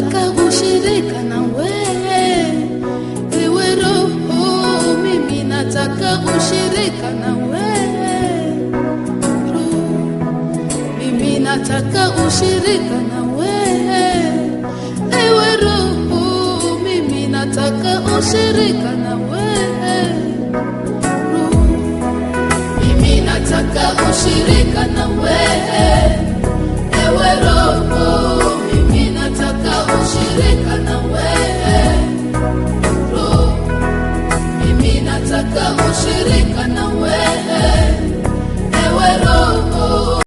nataka ushirika na wewe, ewe Roho, mimi nataka ushirika na wewe, mimi nataka ushirika na wewe, ewe Roho, mimi nataka ushirika na wewe, mimi nataka ushirika na wewe, ewe Roho, mimi nataka ushirika na wewe, Roho, mimi nataka ushirika na wewe, ewe Roho.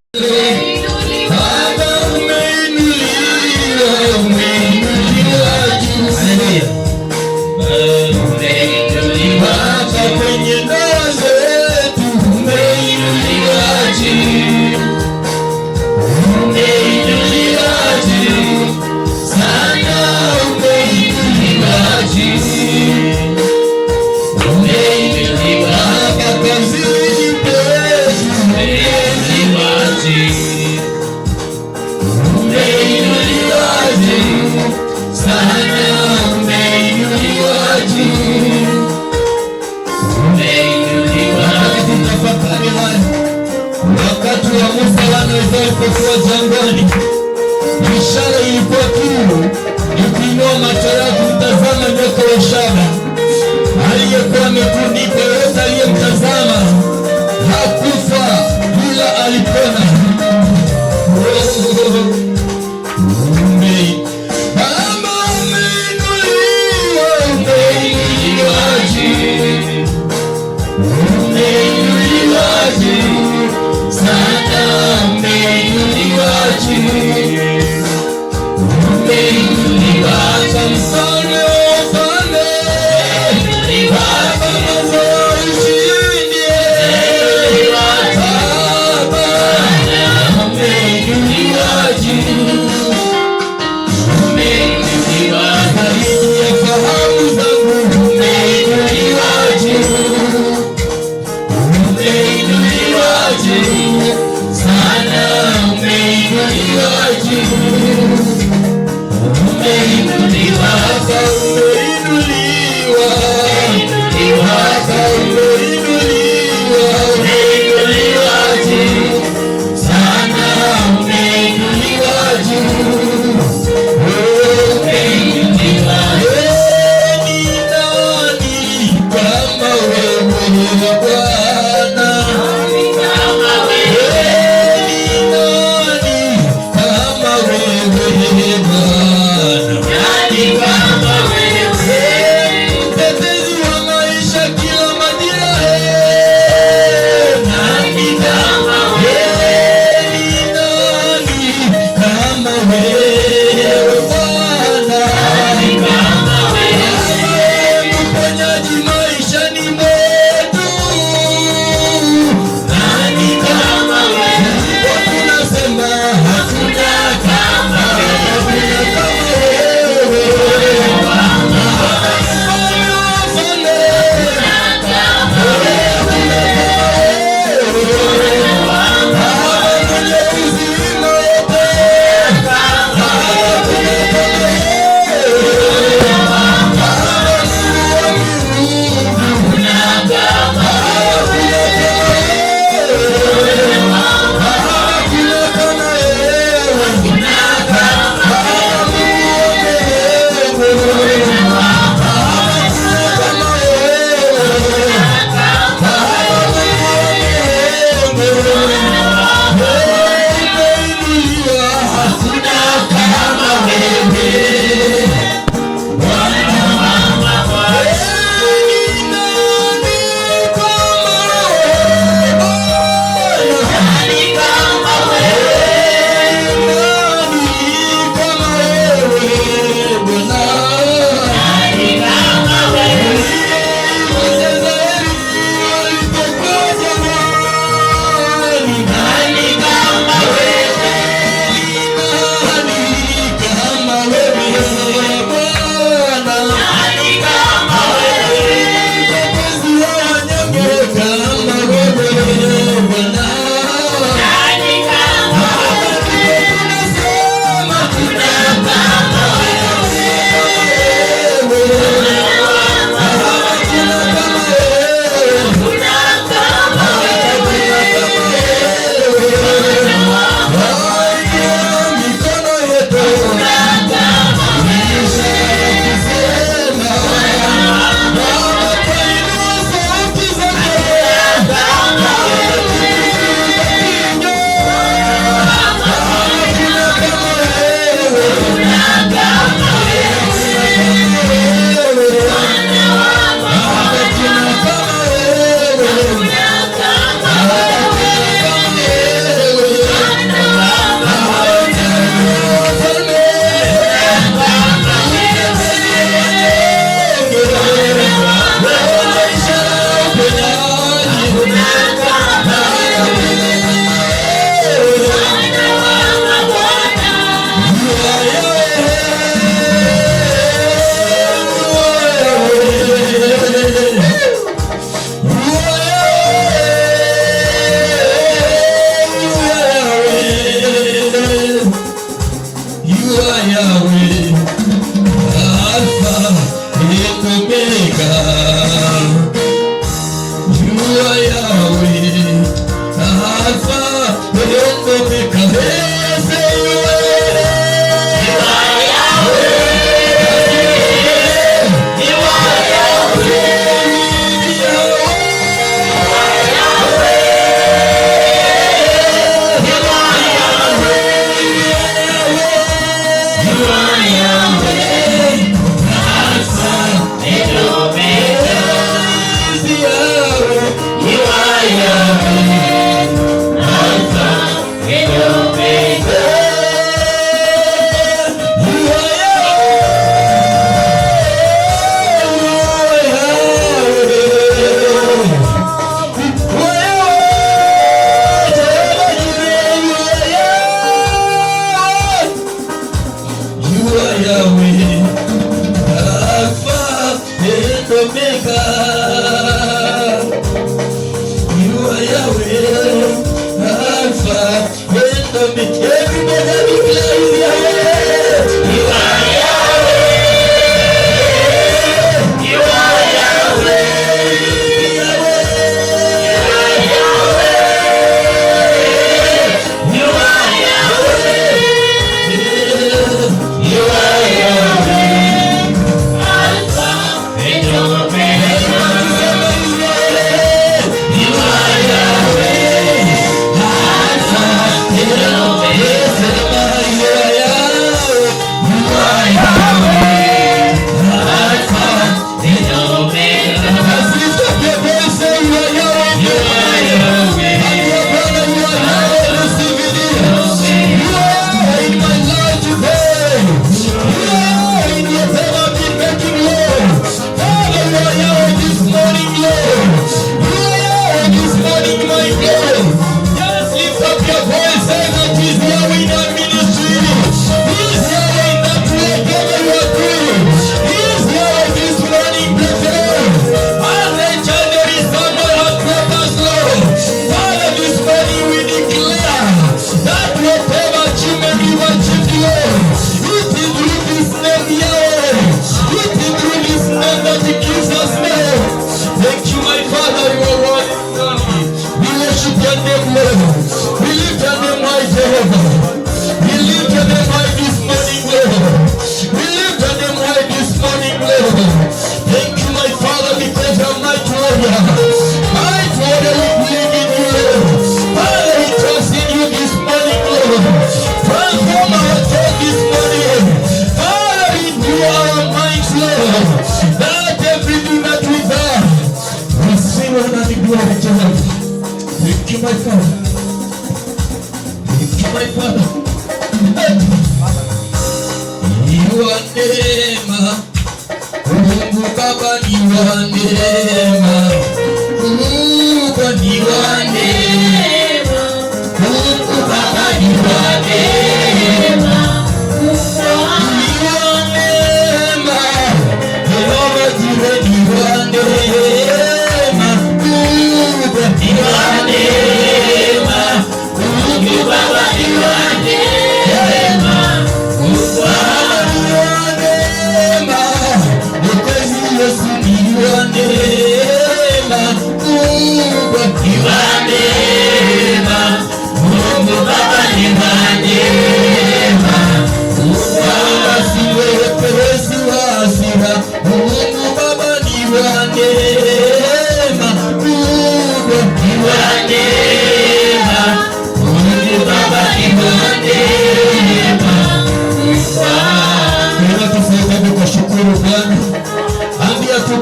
Wakati wa Musa wana wa Israeli walipokuwa jangwani, ishara ilikuwa kiu. Ukiinua macho yako utazama nyoka wa shaba aliyekuwa ametundikwa. Yote aliyemtazama hakufa ila alipona. Umeinuliwa Omega. You are Yahweh, Alpha and Omega. Say you are Yahweh. You are Yahweh.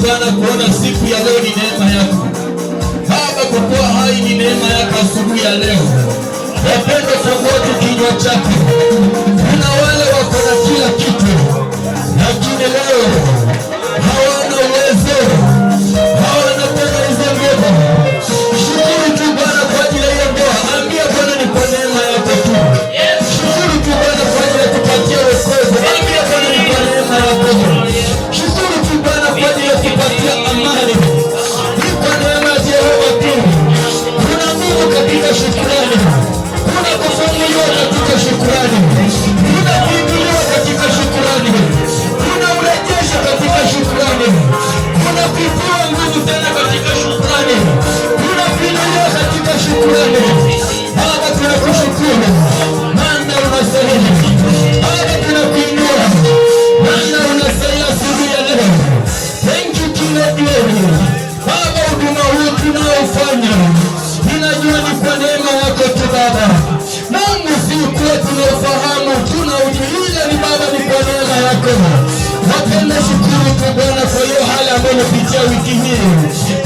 Bwana kuona siku ya leo ni neema yako Baba, kukuwa hai ni neema yako asubuhi ya leo. Wapende fungua tu kinywa chako. Kuna wale wako na kila kitu, lakini leo hawana uwezo, hawana tena hizo nguvu. Shukuru tu Bwana kwa ajili ya ndoa. Ambia Bwana ni kwa neema yako tu. Shukuru tu Bwana kwa ajili ya kupatia wokovu. Ambia Bwana ni kwa neema yako tu. Shukuru tu Bwana kwa ajili ya kupatia amani. Ni kwa neema ya Jehova tu. Kuna Mungu katika shukrani. Kuna kufunguliwa katika shukrani. yako. Napenda shukuru kwa Bwana kwa hiyo hali ambayo umepitia wiki hii.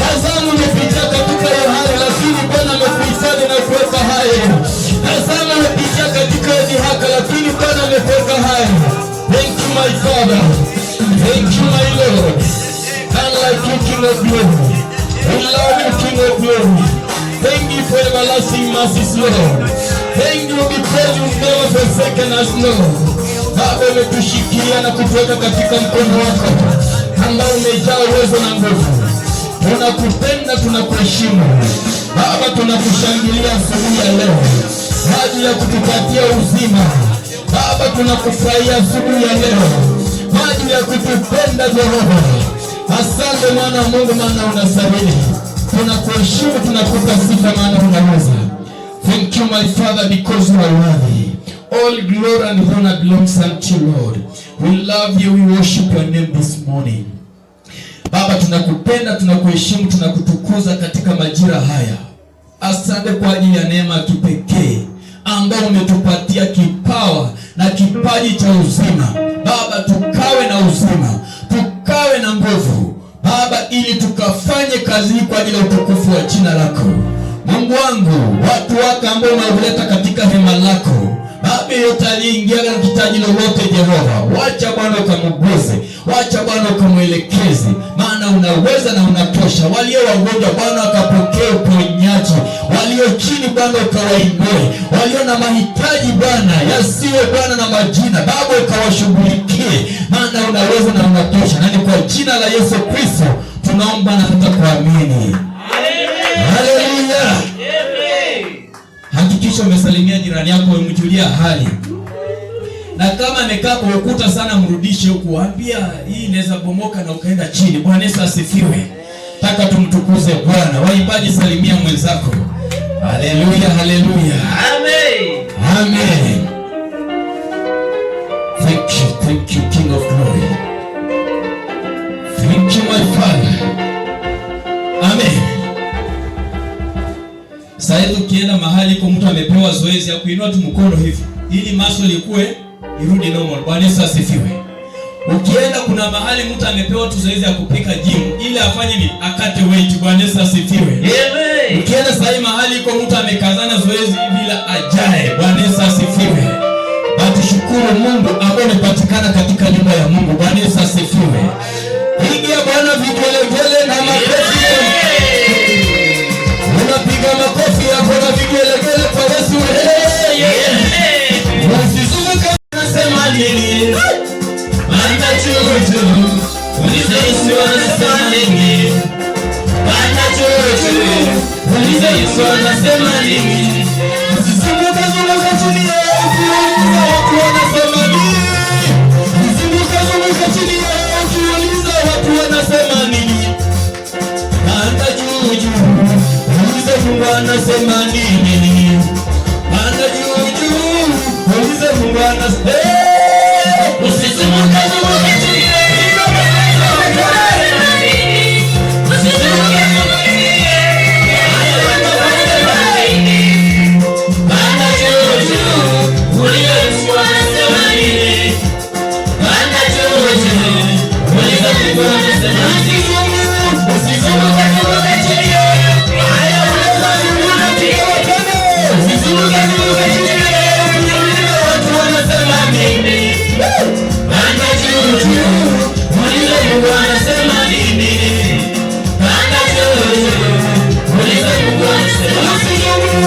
Tazama umepitia katika hiyo hali, lakini Bwana amekuhifadhi na kuweka hai. Tazama umepitia katika hiyo dhihaka, lakini Bwana amekuweka hai. Thank you my Father. Thank you my Lord. Unlike you, King of Glory. We love you, King of Glory. Thank you for everlasting mercies, Lord. Thank you because you've never forsaken us, Lord. Baba, umetushikilia na kutuweka katika mkono wako ambao umejaa uwezo na nguvu. Tunakupenda, tunakuheshimu Baba, tunakushangilia asubuhi ya leo kwa ajili ya kutupatia uzima. Baba, tunakufurahia asubuhi ya leo kwa ajili ya kutupenda Jehova. Asante mwana wa Mungu, maana unastahili. Tunakuheshimu, tunakupa sifa maana unaweza. Thank you my Father because you are worthy. All glory and honor belongs unto you, Lord. We love you, we worship your name this morning. Baba, tunakupenda, tunakuheshimu, tunakutukuza katika majira haya. Asante kwa ajili ya neema ya kipekee ambayo umetupatia kipawa na kipaji cha uzima. Baba, tukawe na uzima, tukawe na nguvu Baba, ili tukafanye kazi hii kwa ajili ya utukufu wa jina lako. Mungu wangu, watu wako ambao umeuleta katika hema lako Baba, yote aliingia na kitaji lolote Jehova, wacha Bwana ukamguze, wacha Bwana ukamwelekeze, maana unaweza na unatosha. Walio wagonjwa Bwana wakapokea uponyaji, walio chini Bwana ukawainue, walio na mahitaji Bwana yasiwe Bwana na majina Baba ukawashughulikie, maana unaweza na unatosha. Na ni kwa jina la Yesu Kristo tunaomba na tutakuamini. Haleluya. Hakikisha umesalimia jirani yako, umemjulia hali. Na kama amekaa kwa ukuta sana, mrudishe huku, ambia hii inaweza bomoka na ukaenda chini. Bwana Yesu asifiwe. Taka tumtukuze Bwana. Waimbaji, salimia mwenzako. Haleluya, haleluya. Amen. Amen. Thank you King of Glory. Thank you my Father. Amen. Sasa ukienda mahali kwa mtu amepewa zoezi ya kuinua tu mkono hivi ili muscle ikue irudi normal. Bwana Yesu asifiwe. Ukienda kuna mahali mtu amepewa tu zoezi ya kupika gym ili afanye ni akate weight. Bwana Yesu asifiwe. Amen. Ukienda sasa mahali kwa mtu amekazana zoezi bila ajae. Bwana Yesu asifiwe. Batushukuru Mungu ambaye umepatikana katika nyumba ya Mungu. Bwana Yesu asifiwe. Pigia Bwana vigelegele na makofi. Unapiga makofi yako na vigelegele kwa Yesu. Usizunguke unasema nini? Bana chuchu. Uliza Yesu anasema nini? Bana chuchu. Uliza Yesu anasema nini? Usizunguke zunguka chini ya watu wanasema nini? Usizunguke chini ya watu uliza watu wanasema nini? Bana chuchu. Mungu anasema nini? Bana juju, ulize Mungu anasema. Usizunguke chini. Bana juju, ulize Mungu anasema nini? Bana juju, ulize Mungu anasema nini?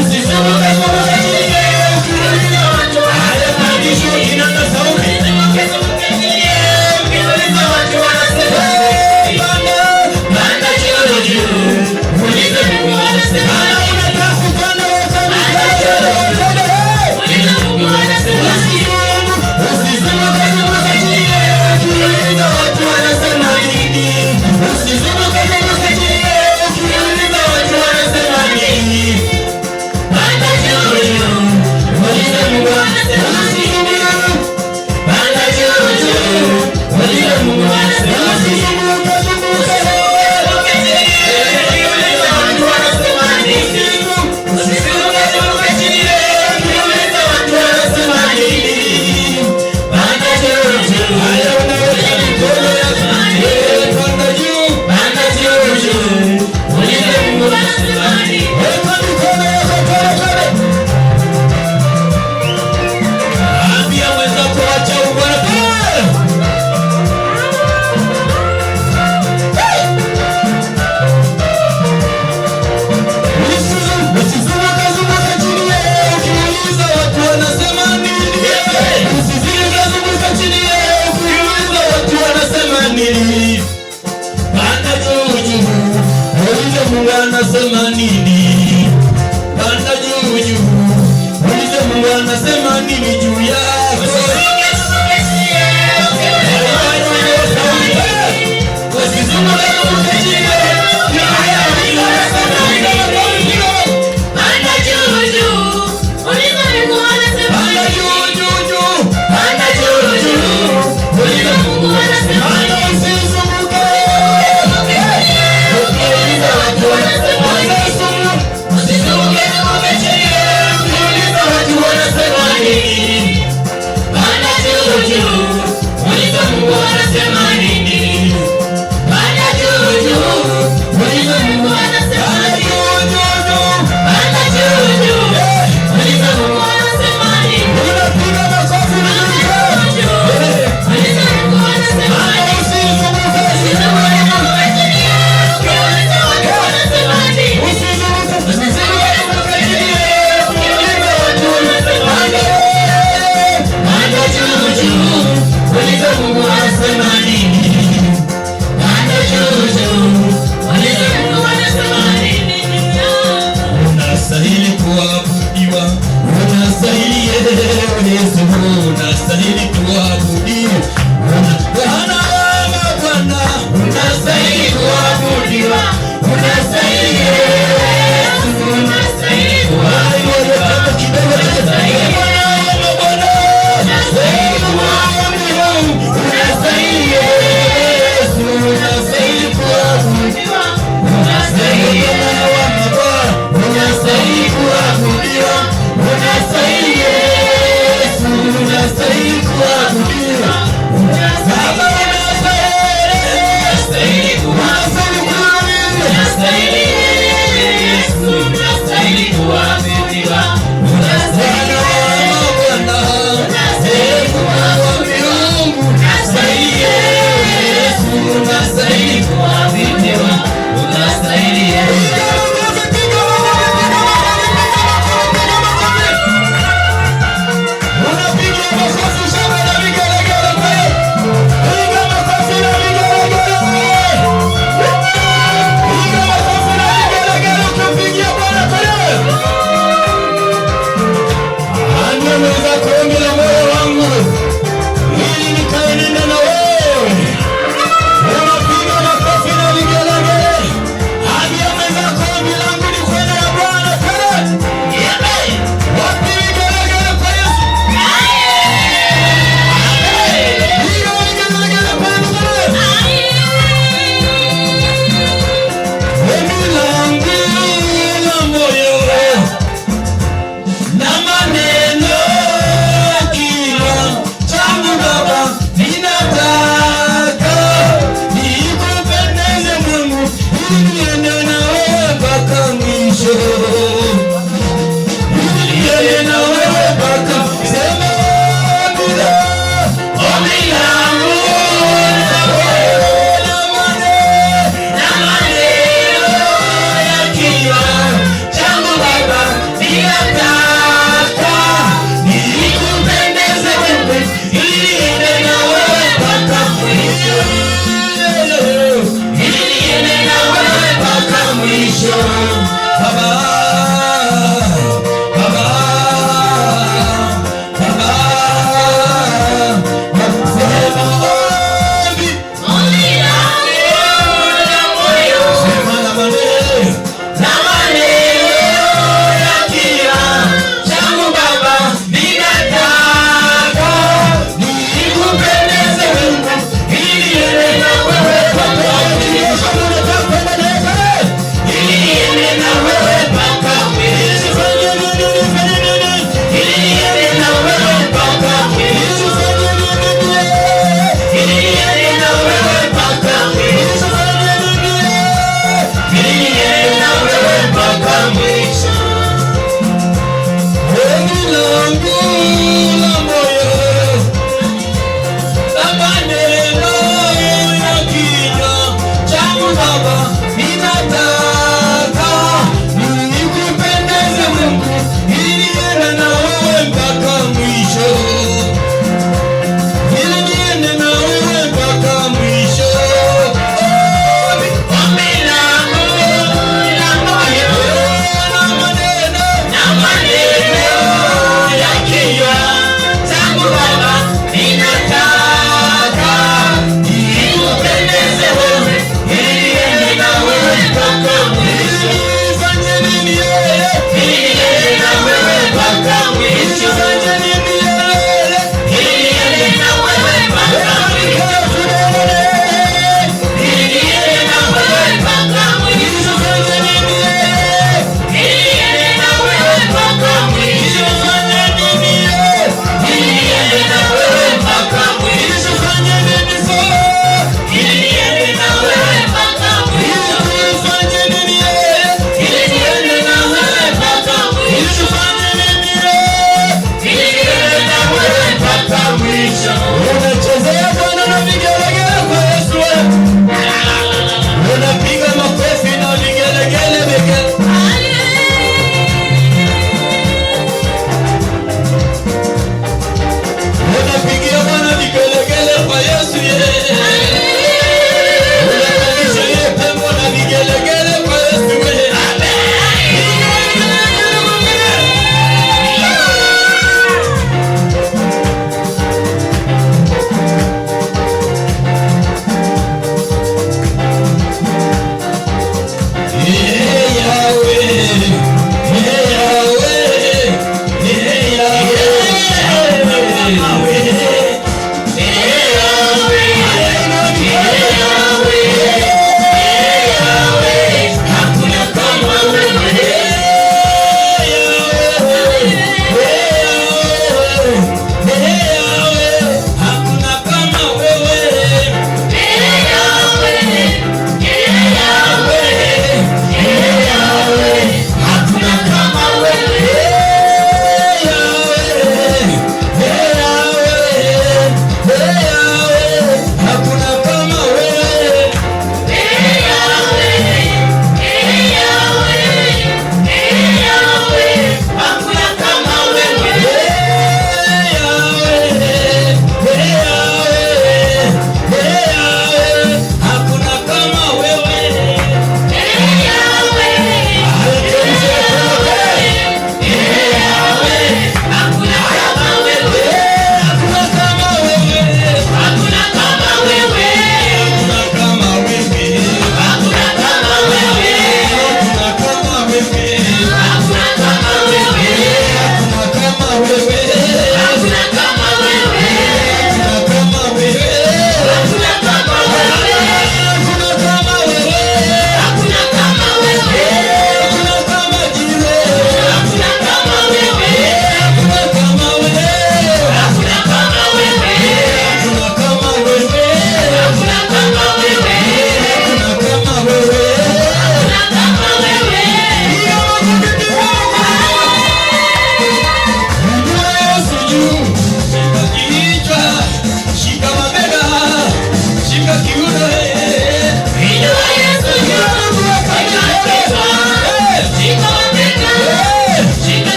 Usizunguke chini. nini? Panda juu juu, ulize Mungu anasema nini juu yako. Unastahili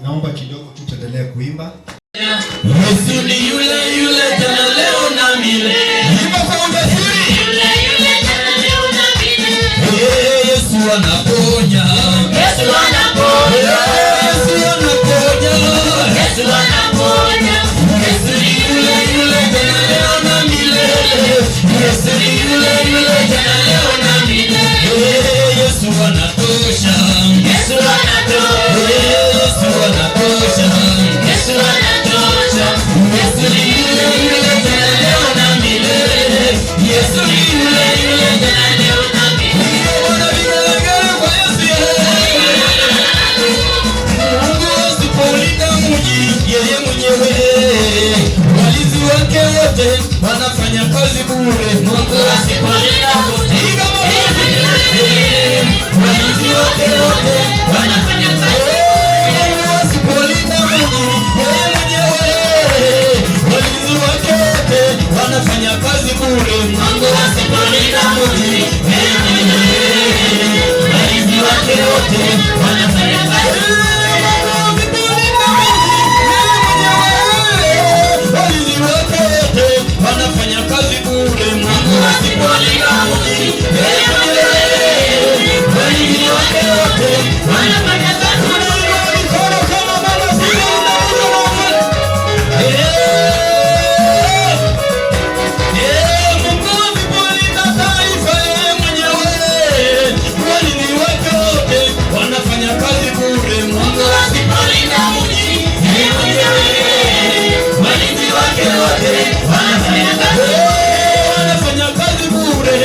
Naomba kidogo tu tuendelee kuimba. Yesu ni yule yule jana leo na milele. Imba kwa ujasiri. Yule yule jana leo na milele. Yesu anaponya. Yesu anaponya. Yesu anaponya. Yesu anaponya. Yesu ni yule yule jana leo na milele. Yesu ni yule yule jana leo na milele. Yesu anatosha. Yesu anatosha. Yesu anatosha. Yesu anatosha. Yesu ni yule yule jana leo na milele. Yesu ni yule yule jana leo na milele. Wana vigelegele kwa Yesu. Mungu asipolinda mji, yeye mwenyewe walinzi wake wote wanafanya kazi bure. Mungu asipolinda mji, walinzi wake wote wanafanya kazi bure. Wanafanya kazi bure. Mungu asipolinda mji, walinzi wake wote wanafanya kazi bure. Walinzi wake wote wanafanya kazi bure. Mungu asipolinda mji, walinzi wake wote wanafanya kazi bure.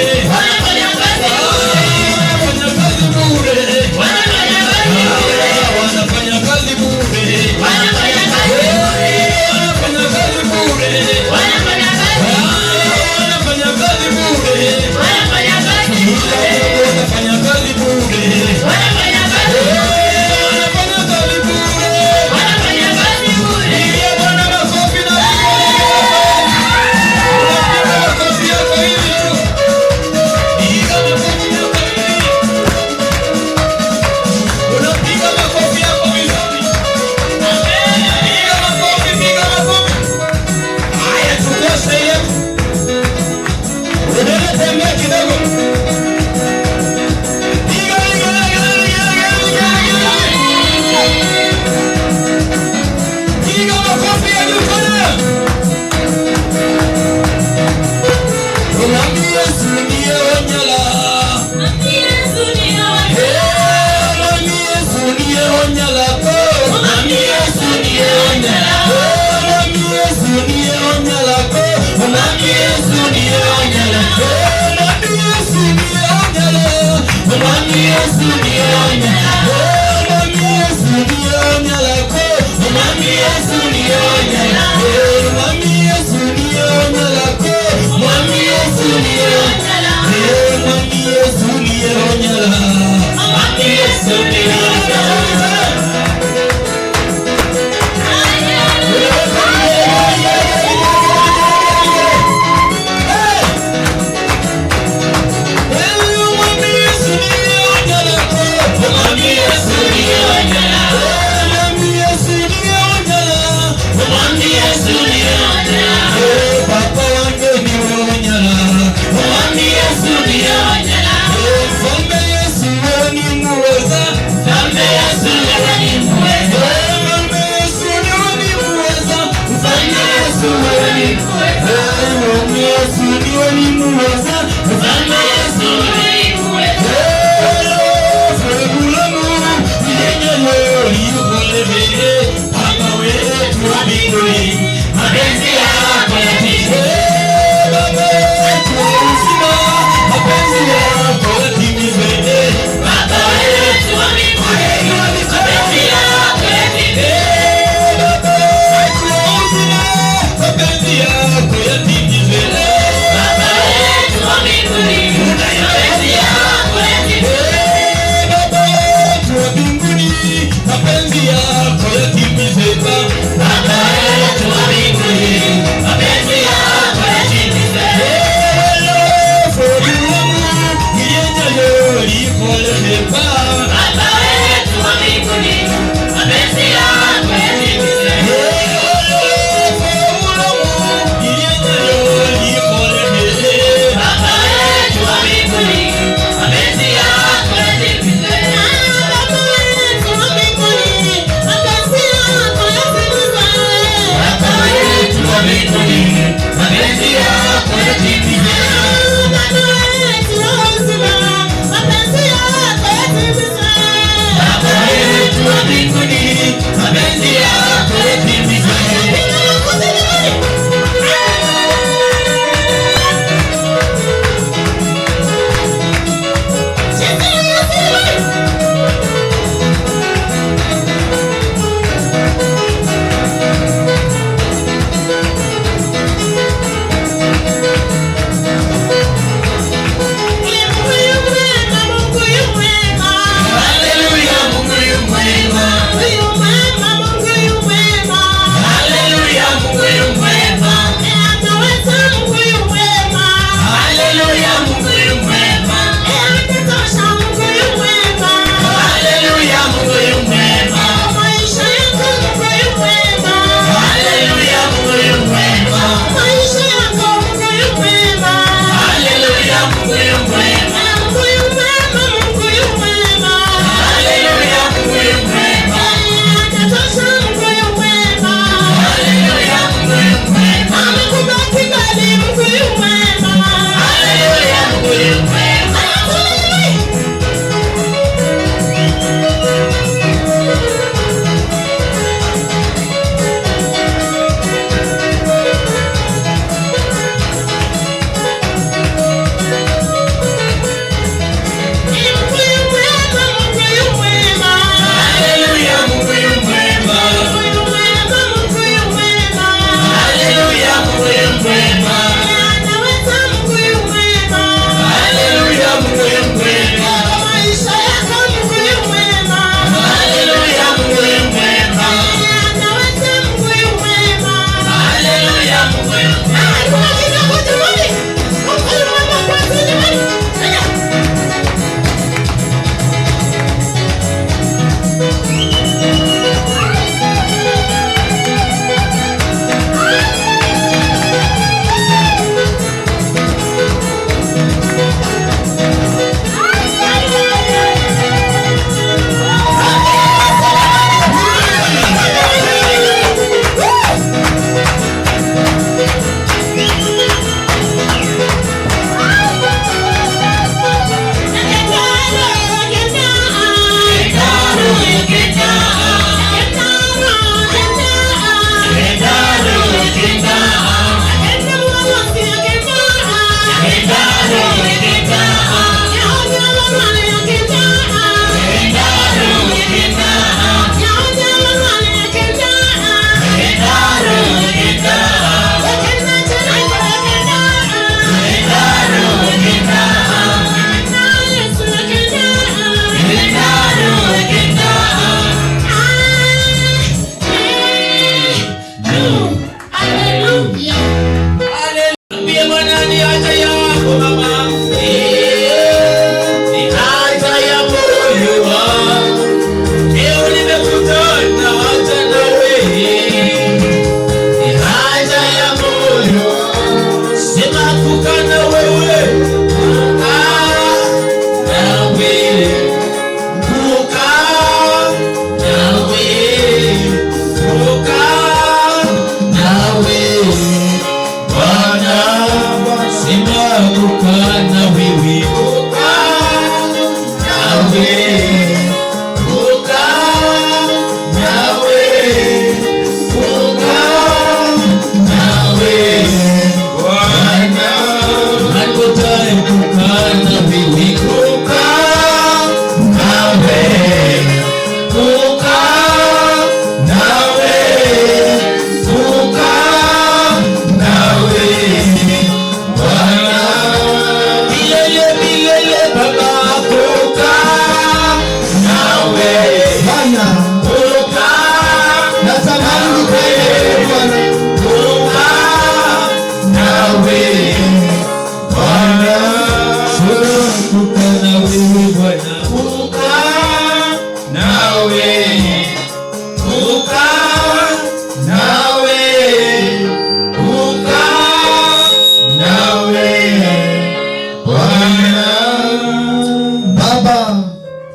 Yesu ni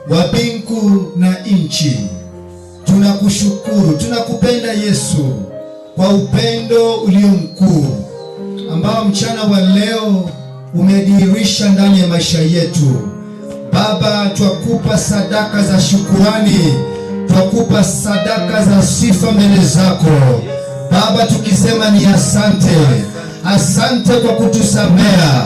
wa mbingu na nchi, tunakushukuru, tunakupenda Yesu kwa upendo ulio mkuu ambao mchana wa leo umedhihirisha ndani ya maisha yetu. Baba, twakupa sadaka za shukurani, twakupa sadaka za sifa mbele zako Baba, tukisema ni asante. Asante kwa kutusamea,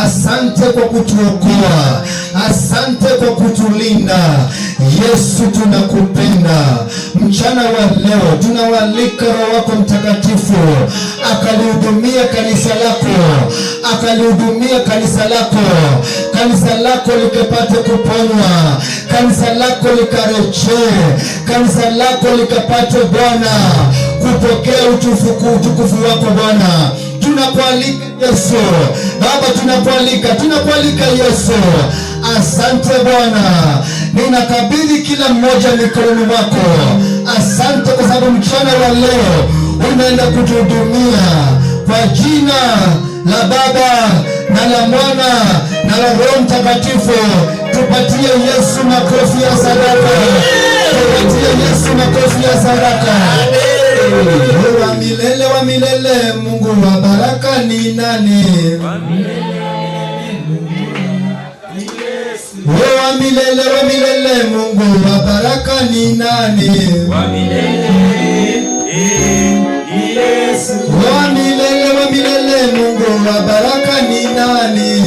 asante kwa kutuokoa, asante kwa kutulinda. Yesu, tunakupenda. Mchana wa leo tunawalika Roho wako Mtakatifu akalihudumia kanisa lako, akalihudumia kanisa lako, kanisa lako likapate kuponywa, kanisa lako likarejee, kanisa lako likapate Bwana kupokea utukufu wako Bwana. Tunakualika Yesu Baba, tunakualika Yesu. Asante Bwana, ninakabidhi kila mmoja mikononi mwako. Asante kwa sababu mchana wa leo unaenda kutuhudumia. Kwa jina la Baba na la Mwana na la Roho Mtakatifu, tupatie Yesu makofi ya sadaka. Tupatie Yesu makofi ya sadaka. Wa milele wa milele, Mungu wa baraka ni nani? Wa milele, Mungu wa baraka ni nani? Wa milele, Mungu wa baraka ni nani?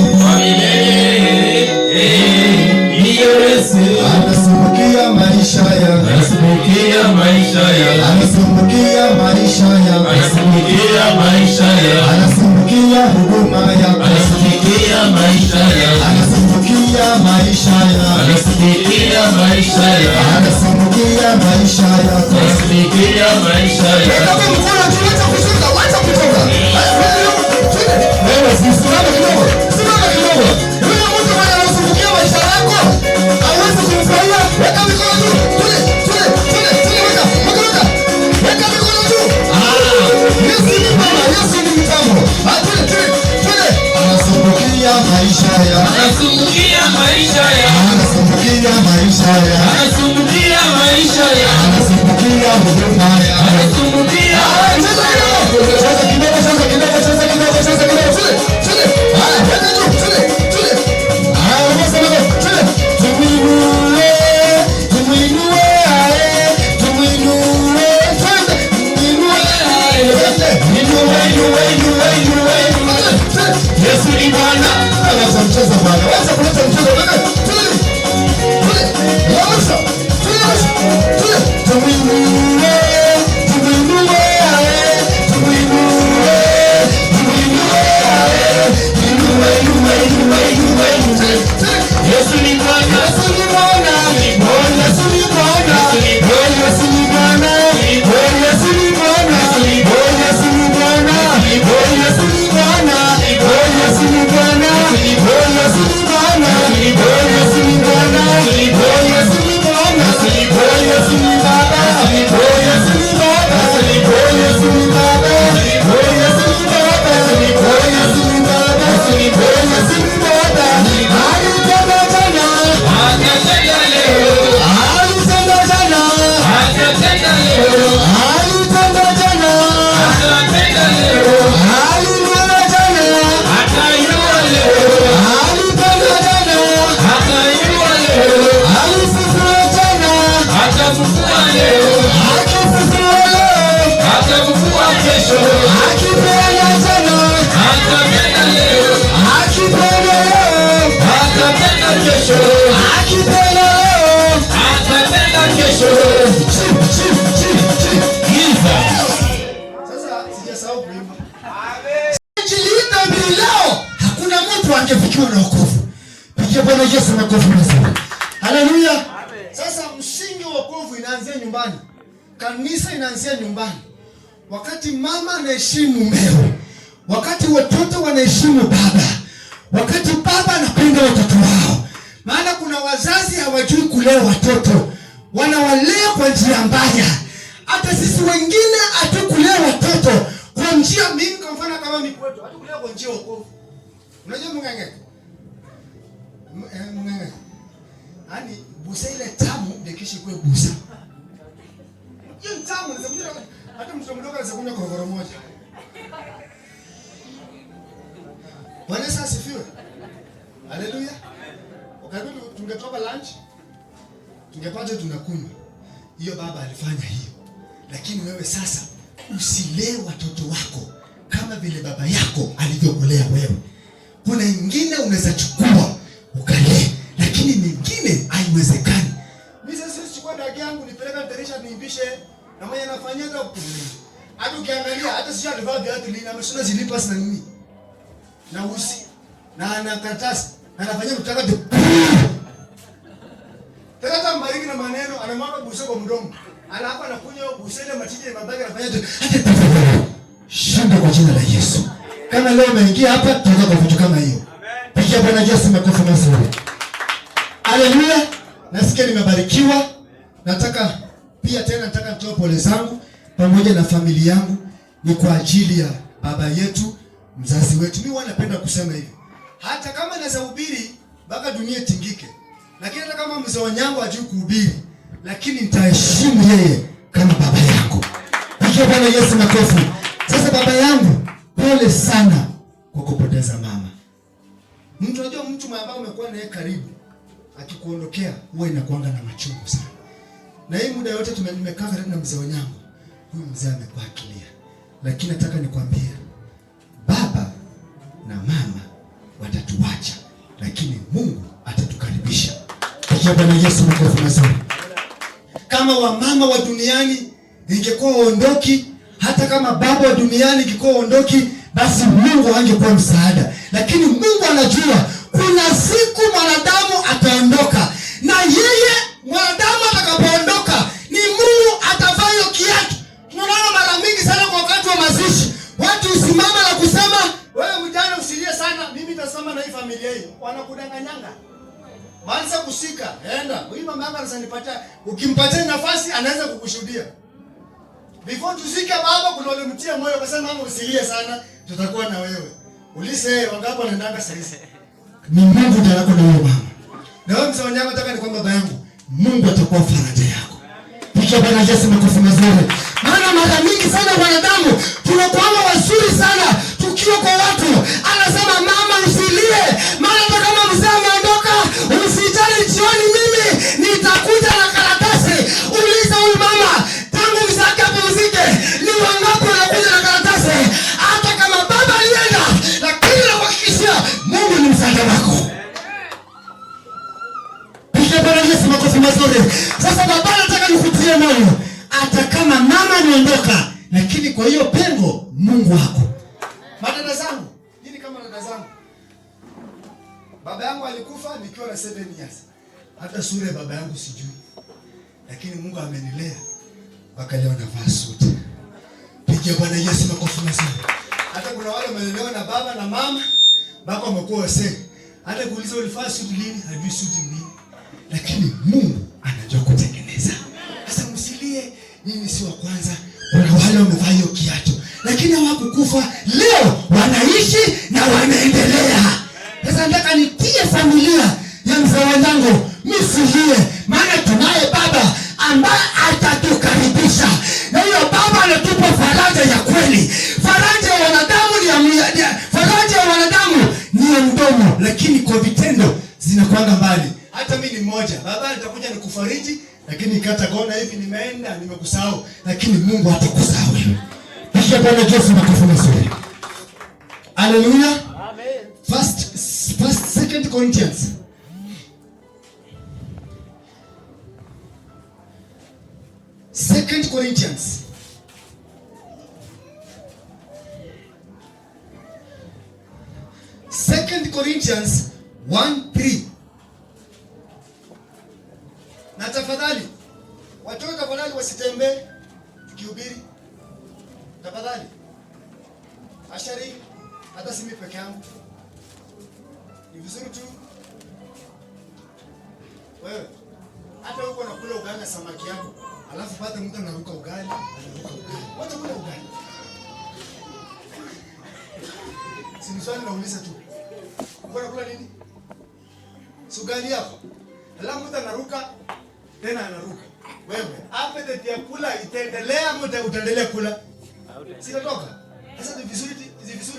Anasumbukia maisha yangu, anasumbukia maisha yangu, anasumbukia maisha yangu, anasumbukia maisha yangu, anasumbukia huduma yangu, anasumbukia maisha yangu, anasumbukia maisha yangu, anasumbukia maisha yangu, anasumbukia maisha yangu, anasumbukia maisha yangu. Weka mkono juu, acha kushika, acha kutoka. Wewe simama kidogo, simama kidogo. Yule mtu mwenye anasumbukia maisha yako hawezi kumfurahia. Weka mikono juu. Tule, weka. Weka mikono juu. Yesu ni Baba, Yesu ni mtamu. Tule. Anasumbukia maisha yako, anasumbukia maisha yako, anasumbukia maisha yako, anasumbukia maisha yako, anasumbukia huduma yako, anasumbukia. Cheza kidogo. Tule. Weka juu. Tule. Yesu ni Bwana. Anaweza mchezo Bwana. Wacha kuleta mchezo Bwana. Tule. Yesu ni Bwana. Yesu ni Bwana. Yesu ni Bwana. Yesu ni Bwana. Yesu ni Bwana. Yesu ni Bwana. Yesu ni Bwana. Yesu ni Bwana. Yesu ni Bwana. Yesu ni Bwana. Yesu ni Bwana. Yesu ni Baba. Yesu ni Baba. Yesu ni Baba. Yesu ni Baba. Yesu ni Baba. Yesu ni Baba. Alitenda jana, atatenda leo. Alitenda jana, atatenda leo. Alitenda jana, atatenda leo. Aliinua jana, atainua leo. Alipenda jana, atainua leo. Alifufua jana, atafufua leo. Akifufua leo, atafufua kesho. Akipenda jana, atapenda leo. Akipenda leo, atapenda kesho. Akipenda leo, atapenda kesho. Sasa sijasahau kuimba. Injili mbili leo, hakuna mtu angefikiwa na wokovu. Pigia Bwana Yesu makofi mazuri. Haleluya. Sasa msingi wa wokovu inaanzia nyumbani. Kanisa inaanzia nyumbani. Wakati mama anaheshimu mumewe, wakati watoto wanaheshimu baba, wakati baba anapenda watoto wao. Maana kuna wazazi hawajui kulea watoto, wanawalea kwa njia mbaya. hata sisi wengine hatukulea watoto kwa njia mingi. Kwa mfano kama mimi kwetu hatukulea kwa njia wokovu. Unajua mng'ang'e. Mng'ang'e. Yaani busa ile tamu ndio kisha kwa busa. Hiyo tamu ni zaidi hata mtu mdogo anaweza kunywa korogoro moja. Bwana Yesu asifiwe. Haleluya. Wakati tungetoka lunch tungepata tunakunywa. Hiyo baba alifanya hiyo. Lakini wewe sasa usilee watoto wako kama vile baba yako alivyokulea wewe. Kuna ingine unaweza chukua ukalee, lakini mingine haiwezekani. Mimi sasa sichukua dagi yangu nipeleka dirisha niimbishe na mwenye anafanyia hata ukiangalia hata sio alivaa viatu lini ameshona zilipas na nini na usi na ana karatasi anafanyia mtaka tata mbariki na maneno anamwaga buso kwa mdomo alafu anakunywa buso ile matije ya mabaki anafanya shinda kwa jina la Yesu. Kama leo umeingia hapa tunataka kwa vitu kama hiyo. Pigia Bwana Yesu makofi mazuri. Haleluya. Nasikia nimebarikiwa. Nataka nitoe pole zangu pamoja na familia yangu ni kwa ajili ya baba yetu, mzazi wetu. Mimi wanapenda kusema hivi. Hata kama naweza hubiri mpaka dunia itingike. Lakini hata kama mzee wanyangu hajui kuhubiri, lakini nitaheshimu yeye kama baba yangu. Pigia Bwana Yesu makofi. Sasa baba yangu, pole sana kwa kupoteza mama. Mtu unajua mtu ambaye umekuwa naye karibu akikuondokea huwa inakuanga na machungu sana. Na hii muda yote tumekaa karibu na mzee wanyangu. Huyu mzee amekuwa akilia. Lakini nataka nikwambie baba na mama watatuacha, lakini Mungu atatukaribisha. Pigia Bwana Yesu makofi mazuri. Kama wamama wa duniani ingekuwa waondoki, hata kama baba wa duniani ingekuwa waondoki, basi Mungu angekuwa msaada. Lakini Mungu anajua kuna siku mwanadamu ataondoka, na yeye mwanadamu atakapoondoka ni Mungu atavaa hiyo kiatu. Tunaona mara mingi sana kwa wakati wa mazishi, watu usimama na kusema wewe mjane usilie sana, mimi nitasema na hii familia hii. Wanakudanganyanga. Maanza kusika, enda. Huyu mama yako ananipatia, ukimpatia nafasi anaweza kukushuhudia. Before tusike baba kuna wale mtia moyo akasema mama usilie sana, tutakuwa na wewe. Ulise wangapi wanaendanga sasa? Ni Mungu ndiye anako na wewe mama. Na wewe mzee wanyangu nataka nikwambie baba yangu, Mungu atakuwa faraja yako. Pigia Bwana Yesu makofi mazuri. Maana mara mingi sana wanadamu tunakuwa wazuri sana tukiwa kwa watu. Anasema mama usilie. Maana hata kama mzee ameondoka, usijali jioni mimi nitakuja na karatasi. Uliza huyu mama, tangu mzee apumzike, ni wangapi wanakuja na karatasi? Hata kama baba alienda, lakini nakuhakikishia Mungu ni msaada wako. Pigia Bwana Yesu makofi mazuri. Sasa baba nataka nikutie moyo. Hata kama mama anaondoka, lakini kwa hiyo pengo Mungu wako. Madada zangu, nini kama dada zangu? Baba yangu alikufa nikiwa na 7 years. Hata sura ya baba yangu sijui. Lakini Mungu amenilea mpaka leo navaa suti. Pigia Bwana Yesu makofi mazuri. Hata kuna wale wamelelewa na baba na mama, baba wamekuwa wazee. Hata kuuliza ulivaa suti lini, hajui suti nini. Lakini Mungu anajua kutengeneza. Sasa msilie, nyinyi si wa kwanza. Kuna wale wamevaa hiyo kiatu, lakini hawakukufa, leo wanaishi na wanaendelea. Sasa nataka nitie familia ya mzee wangu, msilie, maana tunaye baba ambaye atatukaribisha. Na hiyo baba anatupa faraja ya kweli. Faraja ya wanadamu faraja ya wanadamu ni ya mdomo, lakini kwa vitendo zinakwanga mbali. Hata mimi ni mmoja, baba nitakuja nikufariji, lakini nikata kona hivi nimeenda nimekusahau, lakini Mungu hatakusahau wewe. Pigia Bwana Yesu makofi mazuri. Haleluya. Amen. First 2 Corinthians. Second Corinthians. Second Corinthians 1:3. Na tafadhali watoto tafadhali wasitembee tukihubiri. Tafadhali. Ashari hata simi peke yangu. Ni vizuri tu wewe hata uko nakula ugali na samaki yako Alafu pata mtu anaruka ugali, wacha kula ugali. Si swali nauliza tu. Mbona kula nini? Sugali hapo. Alafu mtu anaruka tena anaruka. Wewe, appetite ya kula itaendelea ama utaendelea kula? Sitatoka. Sasa ni vizuri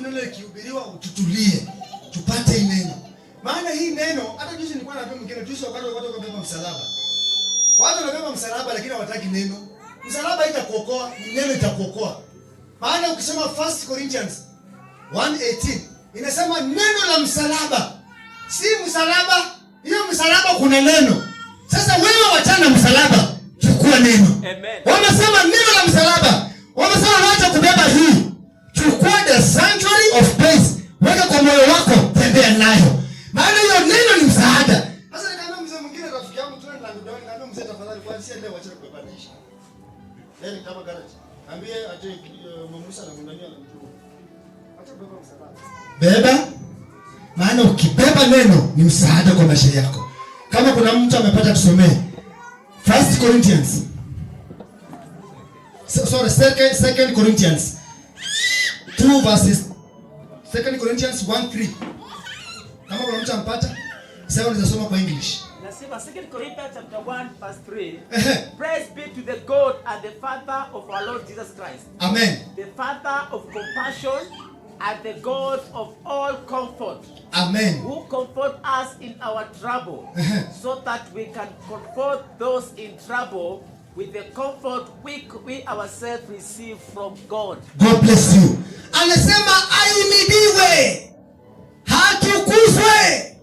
neno likihubiriwa ututulie. Tupate neno. Maana hii neno hata juzi nilikuwa naambia mwingine juzi wakati kubeba msalaba. Watu wanabeba msalaba lakini hawataki neno. Msalaba haitakuokoa, neno itakuokoa. Maana ukisoma 1 Corinthians 1:18 inasema neno la msalaba. Si msalaba, hiyo msalaba kuna neno. Sasa wewe wachana msalaba, chukua neno. Amen. Wamesema neno la msalaba. Wamesema wacha kubeba hii. Chukua the sanctuary of praise. Weka kwa moyo wako, tembea nayo. Maana hiyo neno ni msaada. Sasa nikaambia mzee mwingine rafiki yangu tu na ndio nikaambia mzee tafadhali kwa sisi leo wacha kubebanisha. Leo ni kama garage. Ambie ate Musa na Mundania na mtu. Acha kubeba msalaba. Beba. Maana ukibeba neno ni msaada kwa maisha yako. Kama kuna mtu amepata tusomee 1 Corinthians. Sorry, 2 Corinthians 2 verses 2 Corinthians 1:3. Kama kuna mtu ampata, sasa unasoma kwa English. Nasema 2 Corinthians chapter 1 verse 3. Praise be to the God and the Father of our Lord Jesus Christ. Amen. The Father of compassion and the God of all comfort. Amen. Who comfort us in our trouble, so that we can comfort those in trouble with the comfort we ourselves receive from God. God bless you. Anasema aimidiwe, hatukuzwe,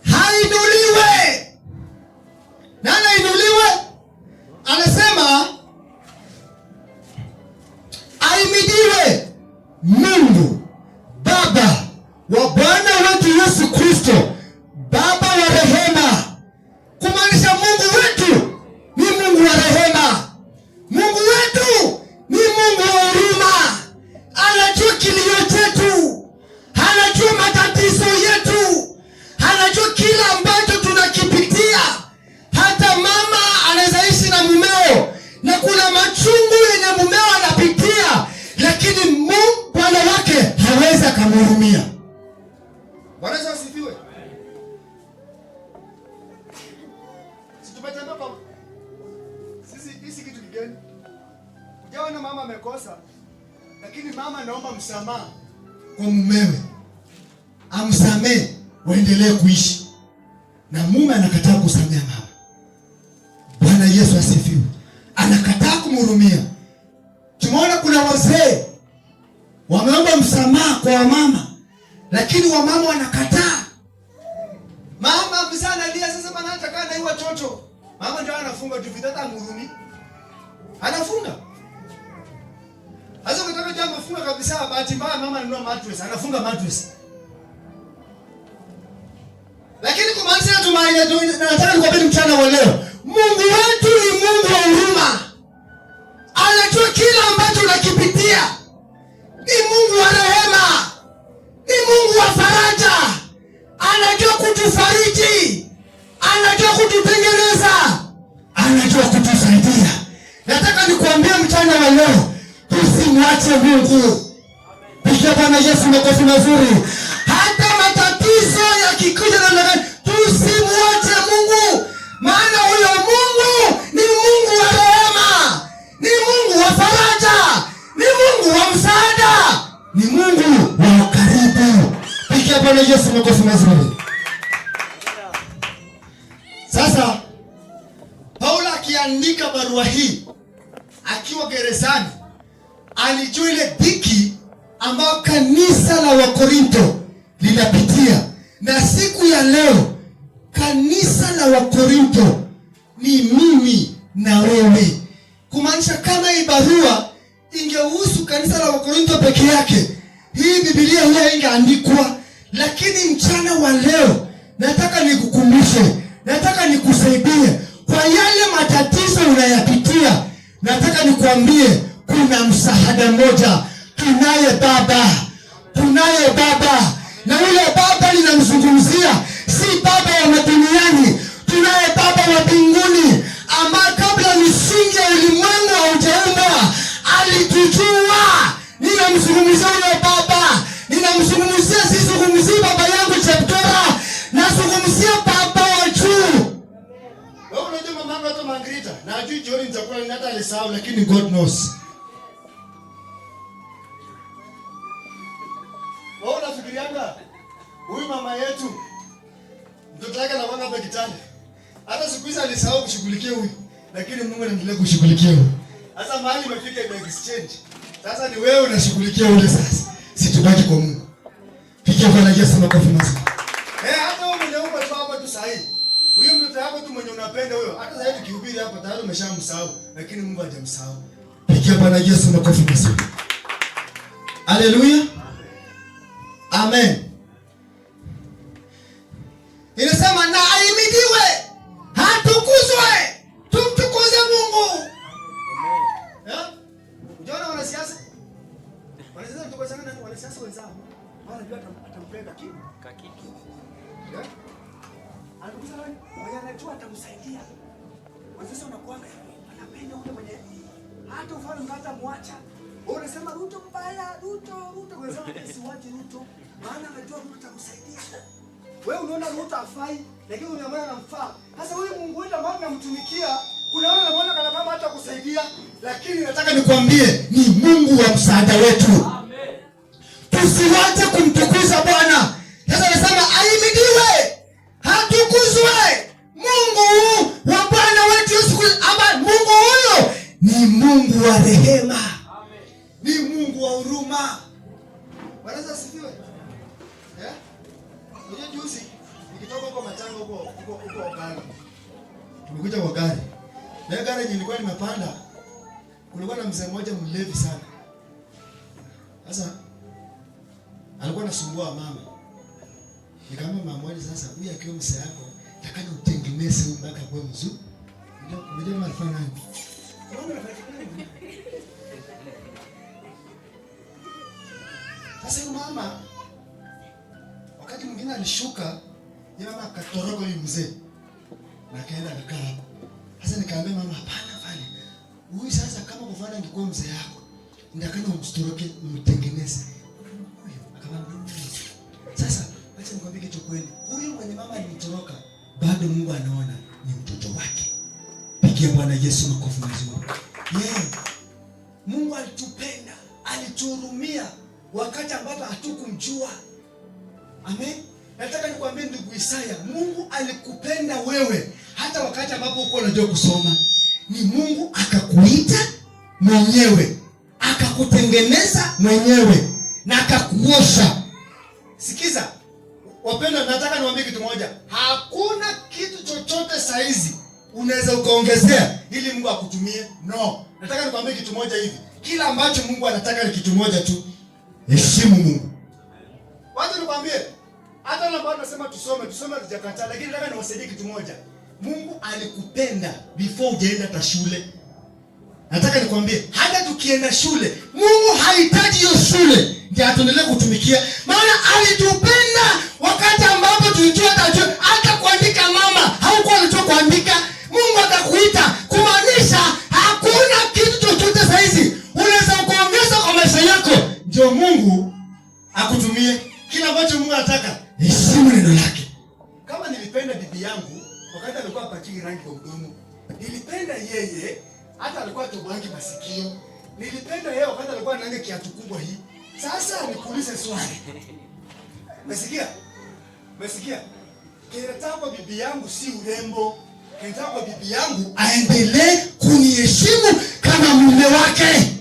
hainuliwe. Nani ainuliwe? Anasema aimidiwe Mungu Baba wa Bwana wetu Yesu Kristo, Baba wa rehema. Kumaanisha Mungu wetu ni Mungu wa rehema. Mungu wetu ni Mungu wa huruma. Anajua kilio chetu, anajua matatizo yetu, anajua kila ambacho tunakipitia. Hata mama anaweza ishi na mumeo na kuna machungu yenye mumeo anapitia, lakini Mungu Bwana wake hawezi kumhurumia. Bwana Yesu asifiwe. Situpatana kwa sisi kitu kigeni. Ujaona mama amekosa, lakini mama anaomba msamaha kwa mumewe. Amsamee waendelee kuishi. Na mume anakataa kusamea mama. Bwana Yesu asifiwe. Anakataa kumhurumia. Tumeona kuna wazee wameomba msamaha kwa wamama, lakini wamama wanakataa. Mama mzee analia sasa, bana atakaa na hiyo watoto. Mama ndio anafunga tu vitata nguruni. Anafunga. Sasa ukitaka jambo funga kabisa, bahati mbaya mama anunua mattress, anafunga mattress. Lakini kumaanisha tumaini, nataka nikwambie mchana wa leo, Mungu wetu ni Mungu wa huruma. Anajua kila ambacho unakipitia. Ni Mungu wa rehema. Ni Mungu wa faraja. Anajua kutufariji. Anajua kututengeneza. Anajua kutusaidia. Nataka nikuambie mchana wa leo, tusimwache Mungu. Pigia Bwana Yesu makofi mazuri. Hata matatizo yakikuja namna gani, tusimwache Mungu. Maana huyo Mungu ni Mungu wa rehema. Ni Mungu wa faraja. Ni Mungu wa msaada. Ni Mungu wa karibu. Pigia Bwana Yesu makofi mazuri. Sasa Paulo akiandika barua hii akiwa gerezani, alijua ile dhiki ambayo kanisa la Wakorinto linapitia. Na siku ya leo kanisa la Wakorinto ni mimi na wewe. Kumaanisha kama hii barua ingehusu kanisa la Wakorinto peke yake, hii Biblia huwa ingeandikwa. Lakini mchana wa leo nataka nikukumbushe, nataka nikusaidie kwa yale matatizo unayapitia. Nataka nikuambie kuna msaada mmoja. Tunaye Baba. Tunaye Baba. Na yule Baba ninamzungumzia si baba wa duniani. Tunaye Baba wa mbinguni ambaye kabla misingi ya kwa nini hata alisahau, lakini God knows. Wao unafikirianga huyu mama yetu mtoto wake anakuwa hapa kitanda. Hata siku hizi alisahau kushughulikia huyu, lakini Mungu anaendelea kushughulikia huyu. Sasa mahali imefika ime exchange. Sasa ni wewe unashughulikia ule sasa. Situbaki kwa Mungu. Pigia Bwana Yesu makofi mazuri. Hata wewe mwenye uko tu hapa tu sahihi. Huyo mtoto wako tu mwenye unapenda huyo. Hata sasa hivi kihubiri hapa tayari umeshamsahau, lakini Mungu hajamsahau. Pigia Bwana Yesu makofi mazuri. Haleluya. Amen. Inasema na ahimidiwe, hatukuzwe, tumtukuze Mungu. Amen. Unaona wanasiasa? Wanasiasa tukosa sana na wanasiasa wenzao. Wanajua atampenda kakiki. Anakuza wewe, wanajua atamsaidia. Wanasiasa wanakuanga anapenda yule mwenye hata ufanye mkata muacha. Wewe unasema Ruto mbaya, Ruto, unasema siwaje Ruto. Maana anajua Ruto atamsaidia. Wewe unaona Ruto afai, lakini unamwona anamfaa. Sasa huyu Mungu wetu ambaye tunamtumikia, kuna wale wanaona kana kama hata kusaidia, lakini nataka nikwambie ni Mungu wa msaada wetu. Amen. Tusiwache kumtukuza Bwana. Sasa anasema ahimidiwe, hatukuzwe Mungu wa Bwana wetu Yesu Kristo. Ama Mungu huyo ni Mungu wa rehema. Amen. Ni Mungu wa huruma. Bwana asifiwe. Juzi nikitoka huko Matanga huko Ogani. Tumekuja kwa gari. Na gari nilikuwa nimepanda. Kulikuwa na mzee mmoja mlevi sana. Sasa alikuwa anasumbua mama. Nikamwambia mama moja, sasa huyu akiwa mzee yako, nataka utengeneze huyu mpaka kwa mzuri. Ndio mnafanya nini? Sasa huyu mama wakati mwingine alishuka, yeye mama akatoroka yule mzee. Na akaenda akakaa hapo. Sasa nikamwambia mama, hapana fanya. Huyu sasa kama kufanya angekuwa mzee yako, ndakana umstoroke umtengeneze. Akamwambia sasa acha nikwambie kitu kweli. Huyu mwenye mama alimtoroka, bado Mungu anaona ni mtoto wake. Pigia Bwana Yesu makofi mazuri. Mungu alitupenda, alituhurumia wakati ambapo hatukumjua. Amen. Nataka nikwambie ndugu Isaya, Mungu alikupenda wewe hata wakati ambapo uko unajua kusoma. Ni Mungu akakuita mwenyewe, akakutengeneza mwenyewe na akakuosha. Sikiza. Wapendwa, nataka niwaambie kitu moja. Hakuna kitu chochote saizi unaweza ukaongezea ili Mungu akutumie. No. Nataka nikwambie kitu moja hivi. Kila ambacho Mungu anataka ni kitu moja tu. Heshimu Mungu. Wacha nikwambie, hata na bado nasema tusome hatujakataa, lakini nataka niwasaidie kitu moja. Mungu alikupenda before ujaenda hata shule. Nataka nikwambie, hata tukienda shule, Mungu hahitaji hiyo shule ndio atuendelee kutumikia. Maana alitupenda wakati ambapo tulijua hata kuandika mama, haukuwa unajua kuandika. Mungu akakuita, kumaanisha hakuna kitu chochote saizi unaweza kuongeza kwa maisha yako ndio Mungu akutumie. Kila ambacho Mungu anataka, heshimu neno lake. Kama nilipenda bibi yangu wakati alikuwa apachiki rangi kwa mdomo. Nilipenda yeye hata alikuwa tobangi masikio. Nilipenda yeye wakati alikuwa ananga kiatu kubwa hii. Sasa nikuulize swali. Umesikia? Kinataka kwa bibi yangu si urembo. Kinataka kwa bibi yangu aendelee kuniheshimu kama mume wake.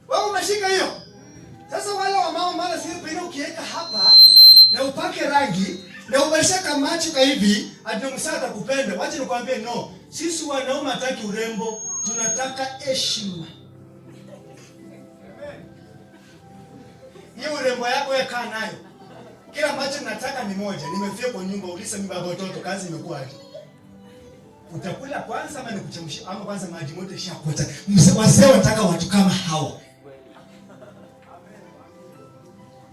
Wewe umeshika hiyo? Sasa wale wa mama mara sisi pia ukiweka hapa na upake rangi na ubalisha kama macho hivi, ndio msada kupenda. Wacha nikwambie no. Sisi wanaume hataki urembo, tunataka heshima. Hiyo urembo yako kaa nayo. Kila ambacho nataka ni moja. Nimefia kwa nyumba, ulisa mimi baba watoto, kazi imekuwa aje? Utakula kwanza ama nikuchemshia ama kwanza maji moto ishakota. Wazee wanataka watu kama hao.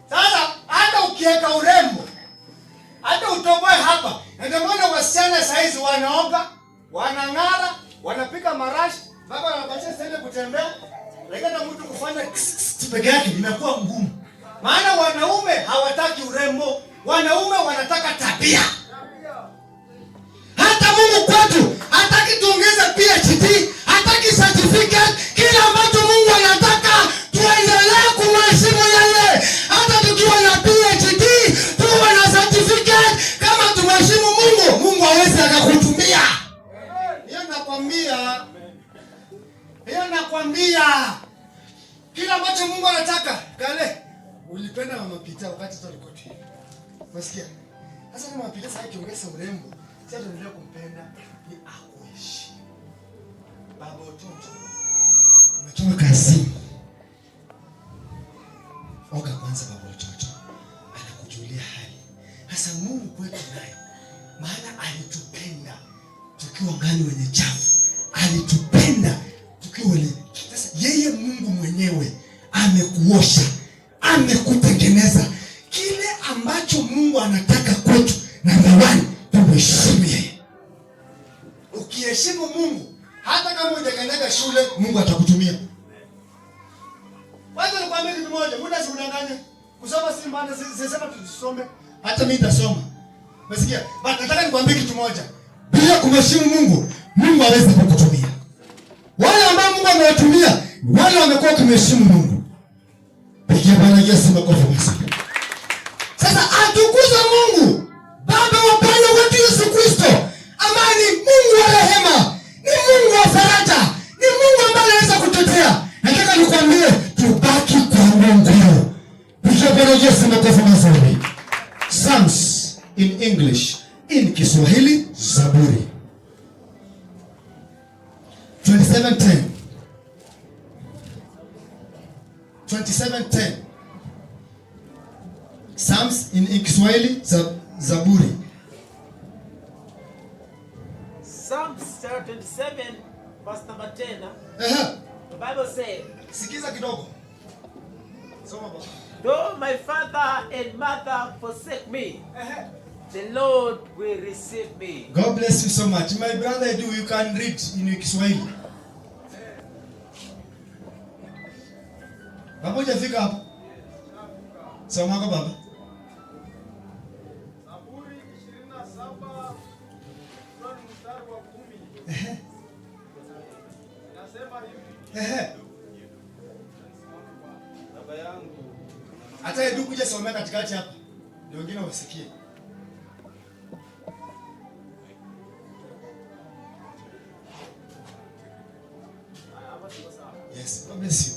Sasa hata ukiweka urembo, hata utoboe hapa. Ndio maana wasichana saizi wanaoga, wanang'ara, wanapika marashi, baba anapatia sende kutembea. Lakini hata mtu kufanya peke yake inakuwa ngumu. Maana wanaume hawataki urembo, wanaume wanataka tabia. Hata Mungu kwetu hataki tuongeze PhD, hataki Hiyo nakwambia. Kila ambacho Mungu anataka. Kale, ulipenda Mama Pita wakati tulikuwa tu. Unasikia? Sasa Mama Pita sasa kiongeza urembo. Sasa tunaendelea kumpenda ni akuishi. Baba watoto. Umetoka kazi. Oga kwanza baba watoto. Anakujulia hali. Sasa Mungu kwetu naye. Maana alitupenda tukiwa ngali wenye chafu. Alitupenda tukiwa wenye. Sasa yeye Mungu mwenyewe amekuosha, amekutengeneza. Kile ambacho Mungu anataka kwetu, namba 1, tumheshimu yeye. Ukiheshimu Mungu, hata kama hujakanyaga shule, Mungu atakutumia. Wacha nikwambie kitu moja, muda usidanganye. Kusoma si maana sisema tusome. Hata mimi nitasoma. Umesikia? But nataka nikwambie kitu moja. Bila kumheshimu Mungu, Mungu hawezi kukutumia. Wale ambao Mungu amewatumia, wale wamekuwa kumheshimu Mungu. Pigia Bwana Yesu makofi basi. Sasa atukuza Mungu, Baba wa Bwana wetu Yesu Kristo, ambaye ni Mungu wa rehema, ni Mungu wa faraja, ni Mungu ambaye anaweza kutetea. Nataka nikwambie tubaki kwa Mungu. Pigia Bwana Yesu makofi mazuri. Psalms in English, in Kiswahili Zaburi 27:10. 27:10. Psalms in Kiswahili Zaburi. Psalms 27 verse number 10. The Bible says, Sikiza kidogo. Soma baba. though my father and mother forsake me, the Lord will receive me. God bless you so much. My brother, you can read in Kiswahili. Baba hujafika hapo? Soma kwa baba. Zaburi 27 mstari wa 10. Nasema hivi. Baba yangu. Hata Edu kuja somea katikati hapa. Ndio wengine wasikie. Yes, God bless you.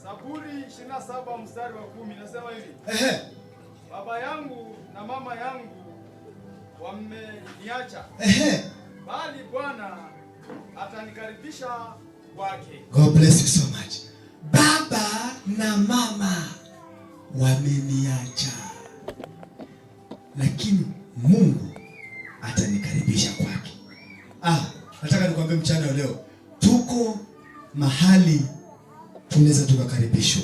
Zaburi 27 mstari wa 10 nasema hivi. Baba yangu na mama yangu wameniacha. Bali Bwana atanikaribisha kwake. God bless you so much. Baba na mama wameniacha, lakini Mungu atanikaribisha kwake. Nataka nikwambie mchana wa leo, tuko mahali tunaweza tukakaribishwa.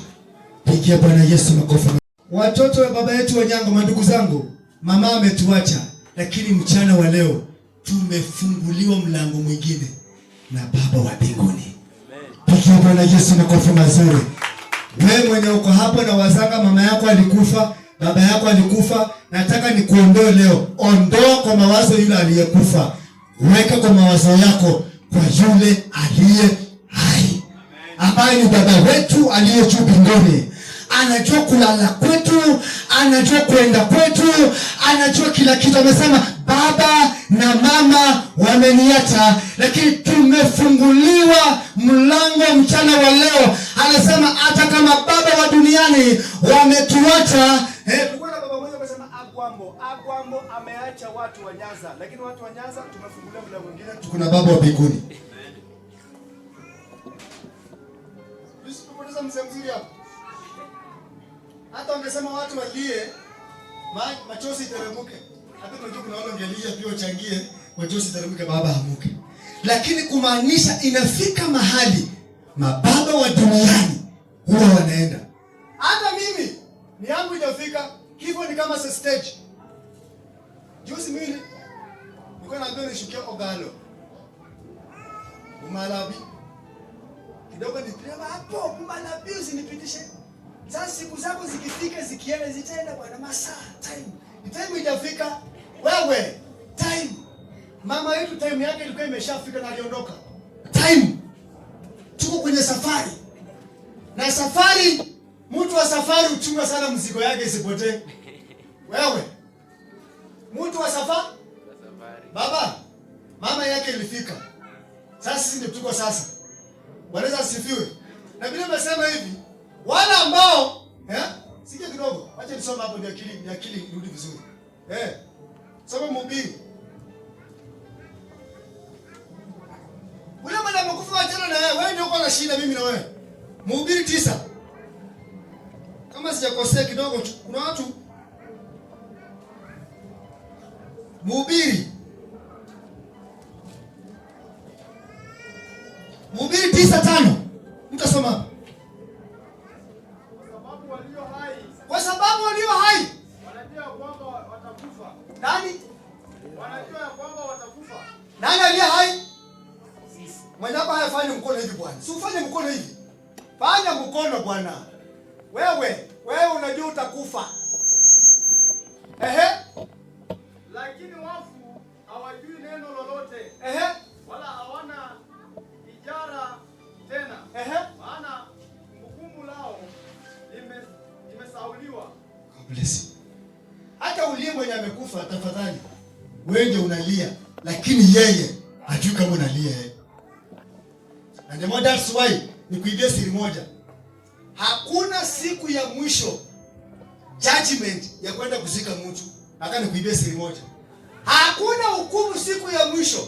Pigia Bwana Yesu makofi. Watoto wa baba yetu Wanyango, mandugu zangu, mama ametuacha, lakini mchana wa leo tumefunguliwa mlango mwingine na Baba wa mbinguni. Pigia Bwana Yesu makofi mazuri. Wewe mwenye uko hapo na wazanga, mama yako alikufa, baba yako alikufa, nataka nikuondoe leo. Ondoa kwa mawazo yule aliyekufa, weka kwa mawazo yako kwa yule aliye hai, ambaye ni Baba wetu aliye juu mbinguni. Anajua kulala kwetu, anajua kwenda kwetu, anajua kila kitu. Amesema baba na mama wameniacha, lakini tumefunguliwa mlango mchana wa leo. Anasema hata kama baba wa duniani wametuacha. Kulikuwa na baba mmoja amesema Agwambo ameacha watu wa Nyanza, lakini watu wa Nyanza tumefungulia mlango mwingine. Kuna baba wa mbinguni. Usipoteza mzee mzuri hapo. Hata wangesema watu walie, machozi teremke. Hata tunajua kuna wale wangelia pia wachangie, machozi teremke, baba amuke. Lakini kumaanisha inafika mahali mababa wa duniani huwa wanaenda. Hata mimi ni yangu itafika, kifo ni kama stage. Juzi mimi nilikuwa naambiwa nishukia Ogalo. Umalabi. Kidogo nipeleka hapo, Umalabi usinipitishe. Sasa siku zako zikifika zikienda zitaenda bwana, masaa time. Time itafika. Wewe time. Mama yetu time yake ilikuwa imeshafika na aliondoka. Time. Tuko kwenye safari. Na safari, mtu wa safari uchunga sana mzigo yake isipotee. Wewe mtu wa safari. Baba, mama yake ilifika. Sasa sisi ndio tuko sasa. Bwana asifiwe. Na Biblia imesema hivi, wale ambao sikia kidogo. Acha nisome hapo ndio akili irudi vizuri. Soma Mhubiri. Ule mwana amekufa achana na wewe ndio uko na shida mimi na wewe. Mhubiri 9. Kama sijakosea kidogo kuna watu Mhubiri 9:5. Mtasoma hapo. Kwa sababu walio hai wanajua kwamba watakufa. Nani? Wanajua kwamba watakufa. Nani aliye hai? Sisi. Mwanadamu hayafanye mkono hivi bwana. Si ufanye mkono hivi. Fanya mkono bwana. Wewe unajua utakufa. Lakini wafu hawajui neno lolote. Wala hawana ijara tena. Maana hukumu lao limesauliwa. Bless. Hata ulie mwenye amekufa tafadhali. Wewe ndio unalia, lakini yeye hajui kama unalia yeye. And that's why nikuibia siri moja. Hakuna siku ya mwisho judgment ya kwenda kuzika mtu. Nataka nikuibia siri moja. Hakuna hukumu siku ya mwisho.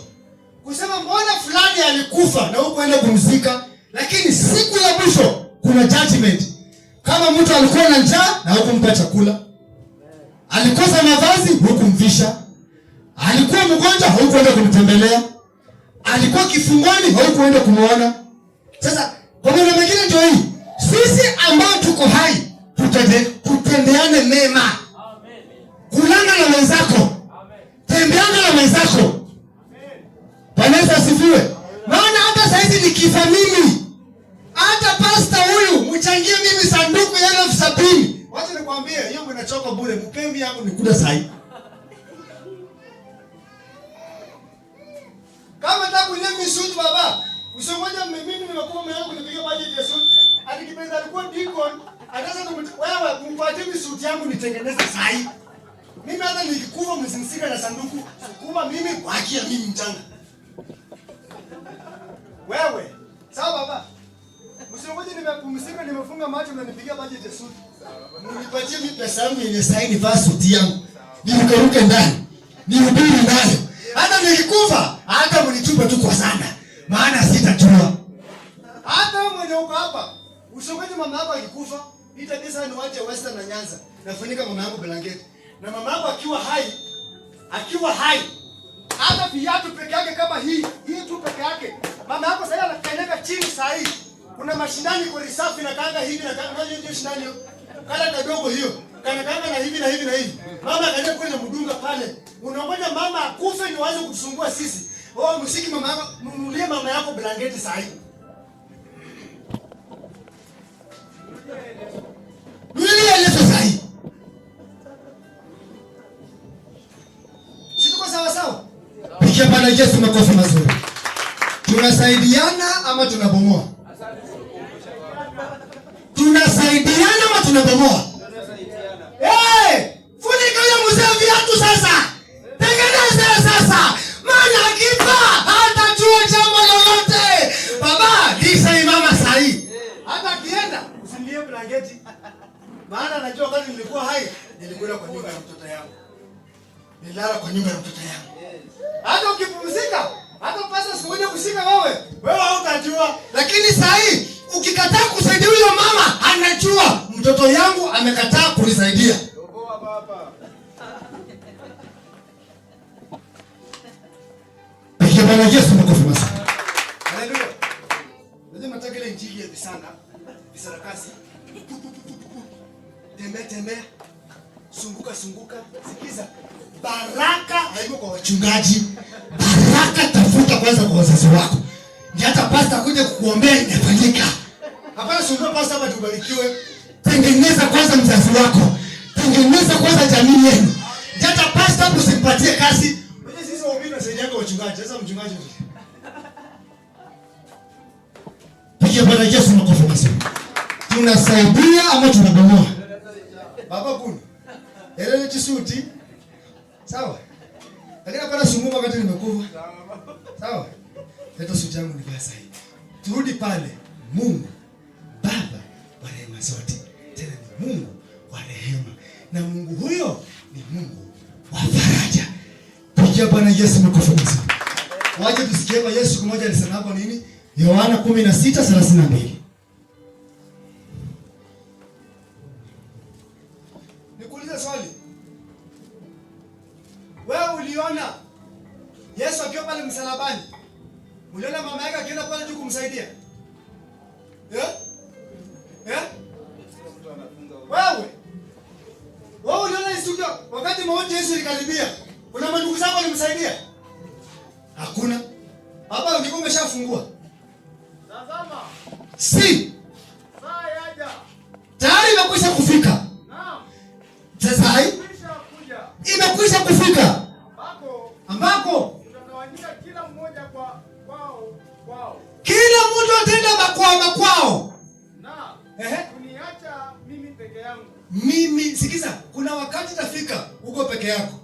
Kusema mbona fulani alikufa na huko kumzika, lakini siku ya mwisho kuna judgment. Kama mtu alikuwa na njaa na hukumpa chakula, alikosa mavazi hukumvisha, alikuwa mgonjwa hukuenda kumtembelea, alikuwa kifungoni hukuenda kumuona. Sasa kwa maana mengine ndio hii, sisi ambao tuko hai tutendeane mema. Amen. Kulana na wenzako. Amen. Tembeana na wenzako. Amen. Bwana asifiwe. Maana hata saizi nikifa mimi, hata pasta huyu mchangie mimi sanduku ya 70,000. Wacha nikwambie, hiyo mnachoka bure, mpembi yangu nikula sahi. Kama nataka kunyemi suit baba, usiongoje mimi nimekuwa mwenyewe kunipigia budget ya suit. Hadi kipenzi alikuwa deacon, anaweza wewe kumpatie suit yangu nitengeneze sahi. Mimi hata nikikufa msinsika na sanduku, sukuma mimi bakia mimi mchanga. Wewe, sawa baba? Usiongoje nimepumzika nimefunga macho na nipigia budget ya suit. Mnipatie mimi pesa yangu yenye saini vaa suit yangu. Niruke ndani. Nihubiri nayo. Hata nikikufa, hata mnitupe tu kwa sana. Maana sitajua. Hata wewe mwenye uko hapa, usiongoje mama yako akikufa, itabisa niwache Western na Nyanza. Nafunika mama yako blanketi. Na mama yako akiwa hai. Hata viatu peke yake kama hii tu peke yake. Mama yako sasa anakanyaga chini saa hii. Kuna mashindani kwa risafi na kanga hivi na kanga hiyo shindani hiyo. Kala kadogo hiyo. Kana kanga na hivi na hivi na hivi. Mama akaenda kwenye mdunga pale. Unaongoja mama akufe ni waanze kutusumbua sisi. Msiki mama yako, mnunulie mama yako blanketi saa hii. Nunulie leso saa hii. Sisi tuko sawa sawa? Pigia Bwana Yesu makofi mazuri. Tunasaidiana ama tunabomoa? Tunasaidiana ama tunabomoa? Funika huyo mzee viatu sasa. Tengeneza sasa. Maana akifa hatajua jambo lolote. Baba, lisa mama sahi. Hata akienda usilie blanketi. Maana anajua kama nilikuwa hai, nilikuwa kwa nyumba ya mtoto yangu. Nilala kwa nyumba ya mtoto yangu. Hata ukipumzika, hata pasa siku moja kushika wewe hautajua. Lakini sahi ukikataa kusaidia huyo mama, anajua mtoto yangu amekataa kunisaidia. Oboa baba. Pigia Bwana Yesu makofi mazuri. Haleluya. Lazima nataka ile injili ya visanga, visarakasi. Tembea. Sunguka. Sikiza. Baraka haiko kwa wachungaji. Baraka tafuta kwanza kwa wazazi wako. Ndio hata pasta kuja kukuombea inafanyika. Hapana sunguka pasta hapa tubarikiwe. Tengeneza kwanza mzazi wako. Tengeneza kwanza jamii yenu. Ndio hata pasta hapo usimpatie kazi. Wewe sisi waumini tunasaidia kwa wachungaji. Sasa mchungaji vipi? Pigia Bwana Yesu makofi mazuri. Tunasaidia ama tunabomoa? Baba kuna. Ile tisuti. Sawa. Lakini hapana sunguma wakati nimekufa. Sawa. Leta suti yangu nivae sasa hivi. turudi pale. Mungu Baba wa rehema zote, tena ni Mungu wa rehema, na Mungu huyo ni Mungu wa faraja. Pigia Bwana Yesu makofi mazuri. Waje tusikie kwa Yesu siku moja alisema hapo nini? Yohana 16:32. Nikuulize swali. Wewe uliona Yesu akiwa pale msalabani? Uliona mama yake akienda pale juu kumsaidia? Wewe uliona Yesu wakati mauti Yesu ilikaribia? Kuna mandugu zako walimsaidia? Hakuna. Baba ungekuwa umeshafungua. Tazama. Si. Saa yaja. Tayari imekwisha kufika. Naam. Sasa imekwisha kufika. Ambako tutagawanyika kila mmoja kwao. Kila mtu atenda makwao. Na kuniacha mimi peke yangu. Mimi sikiza, kuna wakati tafika uko peke yako.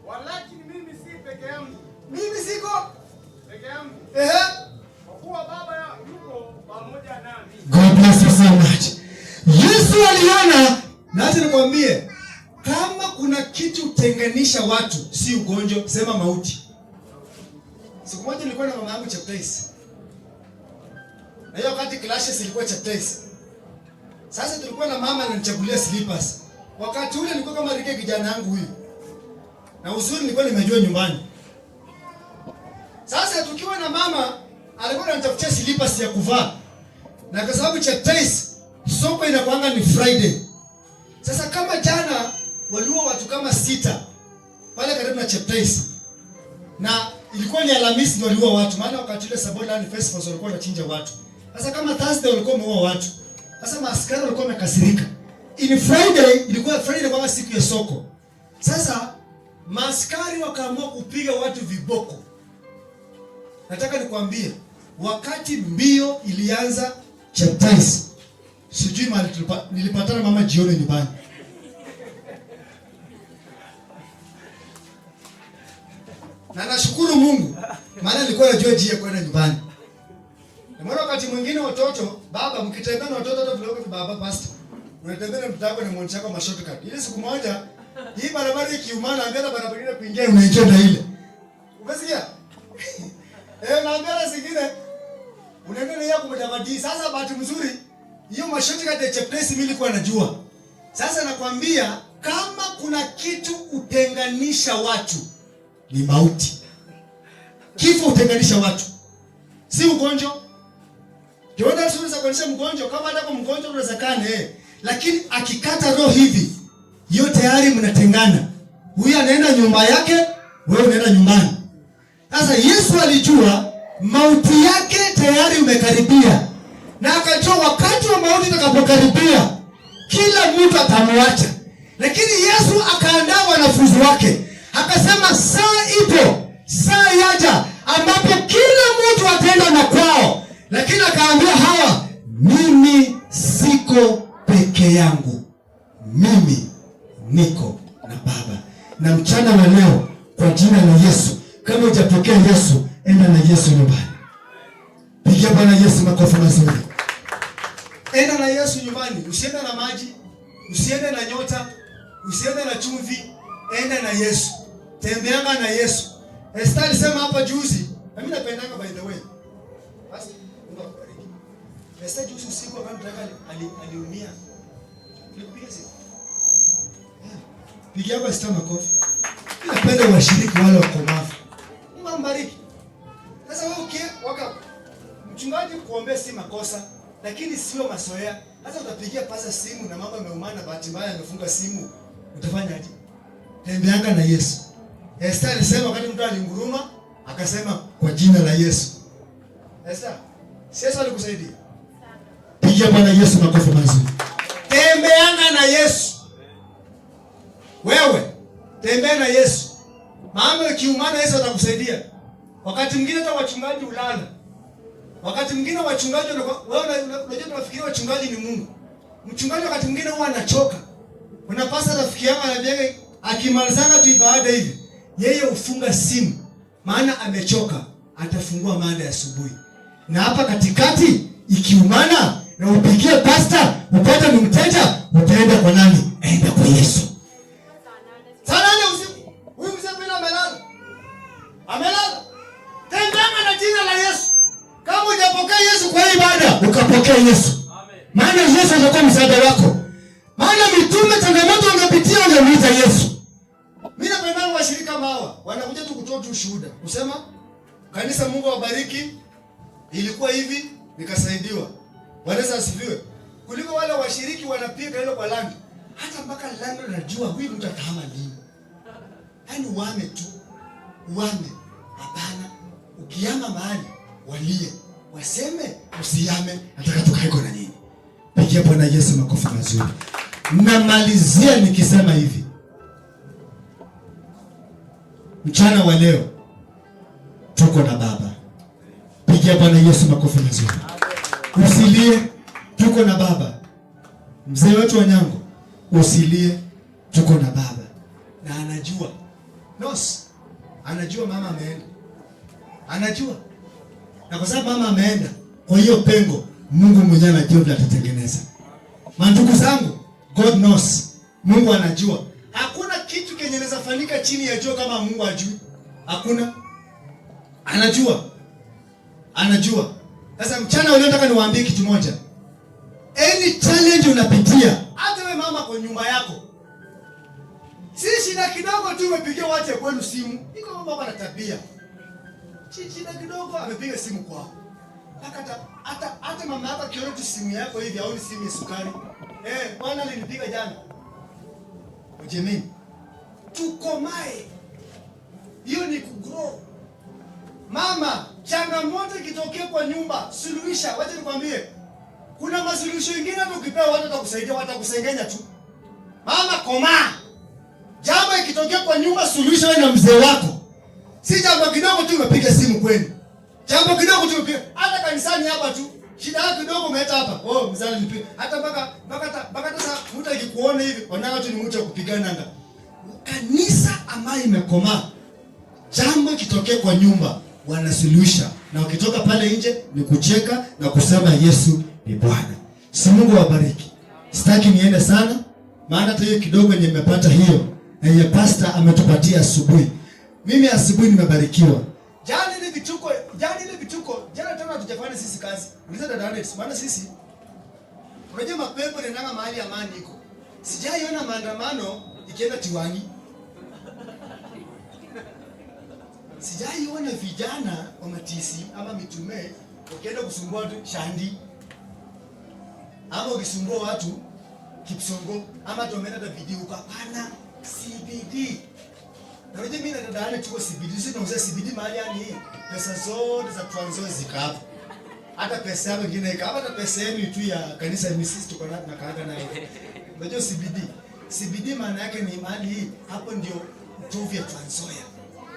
Walakini mimi si peke yangu. Mimi siko peke yangu. Kwa kuwa Baba yuko pamoja nami. God bless you so much. Yesu aliona, na acha nikwambie, kama kuna kitu utenganisha watu, si ugonjwa, sema mauti. Siku moja nilikuwa na mama yangu Cheptais. Na hiyo wakati clashes ilikuwa Cheptais. Sasa tulikuwa na mama ananichagulia slippers. Wakati ule nilikuwa kama rike kijana yangu huyu. Na uzuri nilikuwa nimejua nyumbani. Sasa tukiwa na mama alikuwa anatafutia slippers ya kuvaa. Na kwa sababu Cheptais soko inakuanga ni Friday. Sasa kama jana waliua watu kama 6 pale karibu na Cheptais. Na ilikuwa ni Alhamisi ndio waliua watu, maana wakati ile Saboland Festival walikuwa wanachinja watu. Sasa kama Thursday walikuwa wameua watu. Sasa maaskari walikuwa wamekasirika. In Friday ilikuwa Friday kama siku ya soko. Sasa maaskari wakaamua kupiga watu viboko. Nataka nikwambie, wakati mbio ilianza Cheptais, sijui mahali nilipatana mama jioni nyumbani. Na nashukuru Mungu, maana nilikuwa najua njia kwenda nyumbani. Nimeona wakati mwingine watoto, baba mkitembea na watoto hata vile baba pastor, unatembea na mtoto wako na muonyesha kwa shortcut. Ile siku moja, hii barabara ikiumana, angalia barabara ile kuingia unaingia na ile. Umesikia? Naambia zingine unaenda na yako mtavadi. Sasa bahati mzuri, hiyo mashortcut ya Cheptais mimi nilikuwa najua. Sasa nakwambia kama kuna kitu utenganisha watu ni mauti. Kifo utenganisha watu. Si ugonjwa. Kiona sura za kuonyesha mgonjwa, kama hata kwa mgonjwa unaweza kane, lakini akikata roho hivi, yote tayari mnatengana. Huyu anaenda nyumba yake, wewe unaenda nyumbani. Sasa Yesu alijua mauti yake tayari umekaribia. Na akajua wakati wa mauti utakapokaribia, kila mtu atamwacha. Lakini Yesu akaandaa wanafunzi wake. Akasema saa ipo, saa yaja ambapo kila mtu ataenda na kwao. Lakini akaambia hawa, mimi siko peke yangu. Mimi niko na Baba. Na mchana wa leo kwa jina la Yesu, kama hujapokea Yesu, enda na Yesu nyumbani. Pigia Bwana Yesu makofi mazuri. Enda na Yesu nyumbani, usiende na maji, usiende na nyota, usiende na chumvi, enda na Yesu. Tembeanga na Yesu. Esther alisema hapa juzi, na mimi napendanga by the way. Basi Mungu akubariki. Esther juzi usiku wakati aliumia. Nilipiga simu. Pigia hapa Esther makofi. Napenda washiriki wale wakomavu. Mungu ambariki. Sasa wewe mchungaji kuombea si makosa, lakini sio mazoea. Hata utapigia pasa simu na mama ameumana bahati mbaya amefunga simu, utafanyaje? Tembeanga na Yesu. Esther alisema wakati mtu alinguruma, akasema kwa jina la Yesu. Esther, Yesu alikusaidia. Pigia Bwana Yesu makofi mazuri. Tembeanga na Yesu. Wewe tembea na Yesu. Maana ukiumana Yesu atakusaidia. Wakati mwingine hata wachungaji ulala. Wakati mwingine wachungaji wewe unajua tunafikiria wachungaji ni Mungu. Mchungaji wakati mwingine huwa anachoka. Unapasa rafiki yako anabiaga akimalizana tu ibada hivi, yeye ufunga simu maana amechoka, atafungua maana ya asubuhi. na hapa katikati ikiumana na upigie pasta upate ni mteja, utaenda kwa nani? Enda kwa Yesu. Saa 8 usiku. Huyu mzee bila amelala. Amelala. Tembea na jina la Yesu. Kama hujapokea Yesu kwa ibada, Ukapokea Yesu. Amen. Maana Yesu atakuwa msaada wako. Maana mitume changamoto wangepitia wangemuita Yesu. mimi napenda washirika kama hawa. Wanakuja tu kutoa tu ushuhuda. Kusema kanisa Mungu awabariki. Ilikuwa hivi nikasaidiwa. Bwana asifiwe. Kuliko wale washiriki wanapiga hilo kwa langi. Hata mpaka langi najua huyu mtu atahama lini. Yaani uame tu. Uame. Hapana. Ukihama mahali walie. Waseme usihame, nataka tukae na nyinyi. Pigia Bwana Yesu makofi mazuri. Namalizia nikisema hivi. Mchana wa leo tuko na Baba. Pigia Bwana Yesu makofi mazuri. Usilie, tuko na Baba. Mzee wetu Wanyango, usilie, tuko na Baba. Na anajua. Nos. Anajua mama ameenda. Anajua. Na kwa sababu mama ameenda, kwa hiyo pengo Mungu mwenyewe anajua vile atatengeneza. Mandugu zangu, God knows. Mungu anajua. Hakuna kitu kenye kinaweza fanyika chini ya jua kama Mungu ajui. Hakuna. Anajua. Anajua. Sasa mchana leo nataka niwaambie kitu moja. Any challenge unapitia, Hata wewe mama kwa nyumba yako. Si shida kidogo tu umepigia watu kwenu simu. Iko mama kwa tabia. Shida kidogo amepiga simu kwao. Hata mama hapa kiona tu simu yako hivi au ni simu ya sukari. Bwana alinipiga jana. Ujemeni. Tukomae. Hiyo ni kugrow. Mama, changamoto ikitokea kwa nyumba, suluhisha. Wacha nikwambie. Kuna masuluhisho mengine hata ukipewa watu watakusaidia, watakusengenya tu. Mama, komaa. Jambo ikitokea kwa nyumba, suluhisha wewe na mzee wako. Si jambo kidogo tu umepiga simu kwenu. Jambo kidogo tu umepiga. Hata kanisani hapa tu. Shida yako kidogo umeleta hapa. Oh, mzee alinipiga. Hata mpaka sasa mtu akikuona hivi, wanaga tu ni mtu wa kupigana anga. Kanisa ambayo imekomaa. Jambo kitokea kwa nyumba, wanasuluhisha. Na ukitoka pale nje ni kucheka na kusema Yesu ni Bwana. Si Mungu awabariki. Sitaki niende sana, maana hata hiyo kidogo yenye nimepata hiyo na ile pastor ametupatia asubuhi. Mimi asubuhi nimebarikiwa. Jana ile vituko, jana tena hatujafanya sisi kazi. Uliza dada Alex, maana sisi unajua mapepo nendanga mahali amani iko. Sijaiona maandamano ikienda Tiwani. Sijaiona vijana wa matisi ama mitume wakienda kusumbua watu Shandi. Ama ukisumbua watu Kipsongo ama tumeenda video hapana CBD. Na wewe mimi na dada Alex tuko CBD, sisi tunauza CBD mahali yani pesa zote za Trans Nzoia zikapo. Hata pesa yao nyingine ikapo, hata pesa yenu tu ya kanisa ni sisi tuko na kaaga nayo. Unajua CBD maana yake ni mahali hapo ndio tovu ya Trans Nzoia.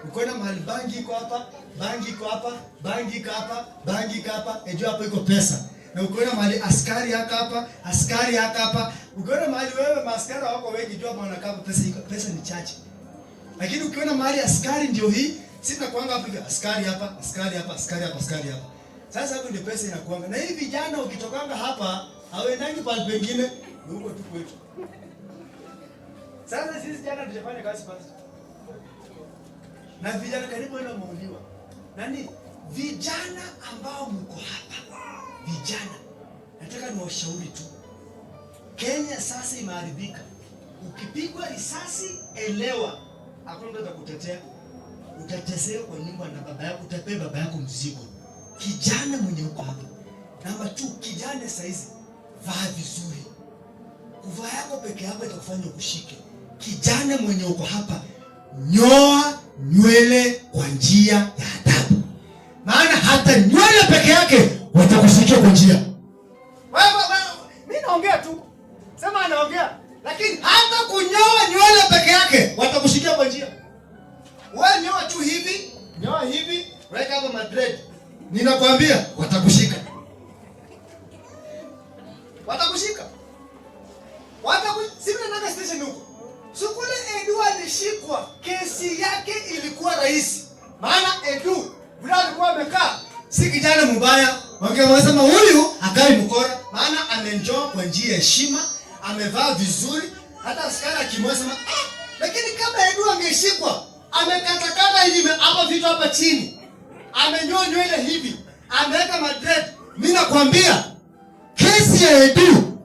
Ukiona mahali bangi iko hapa, bangi iko hapa, bangi iko hapa, bangi iko hapa, ejua hapo iko pesa. Na ukiona mahali askari hapa, askari hapa, ukiona mahali wewe maaskari wako wengi jua bwana kama pesa ni chache. Lakini ukiona mahali askari ndio hii, sisi tunakuanga hapa askari hapa, askari hapa, askari hapa, askari hapa. Sasa hapo ndio pesa inakuanga. Na hivi vijana ukitokanga hapa, hauendangi pale pengine, ni huko tu kwetu. Sasa sisi jana tutafanya kazi basi. Na vijana karibu wana mauliwa. Nani? Vijana ambao mko hapa. Vijana. Nataka niwashauri tu. Kenya sasa imeharibika. Ukipigwa risasi, elewa. Hakuna mtu atakutetea. Utateseka kwa nyumba na baba yako, utapea baba yako mzigo. Kijana mwenye uko hapa. Namba 2, kijana saizi vaa vizuri. Kuvaa yako peke yako itakufanya ukushike. Kijana mwenye uko hapa, nyoa nywele kwa njia ya adabu. Maana hata nywele peke yake watakushikia kwa njia. Wewe mimi naongea tu. Sema anaongea. Lakini hata kunyoa nywele peke yake watakushikia kwa njia. Wewe nyoa tu hivi, nyoa hivi, weka hapo madred. Ninakwambia watakushika. Watakushika. Sisi tunataka station huko. Sukule Edu alishikwa, kesi yake ilikuwa rahisi. Maana Edu bila alikuwa amekaa Si kijana mbaya. Wangesema huyu akai mkora, maana amenjoa kwa njia ya heshima, amevaa vizuri, hata askari akimwona lakini kama Edu angeshikwa, amekatakata hivi hapa vitu hapa chini. Amenyoa nywele hivi, ameweka madread. Mimi nakwambia kesi ya Edu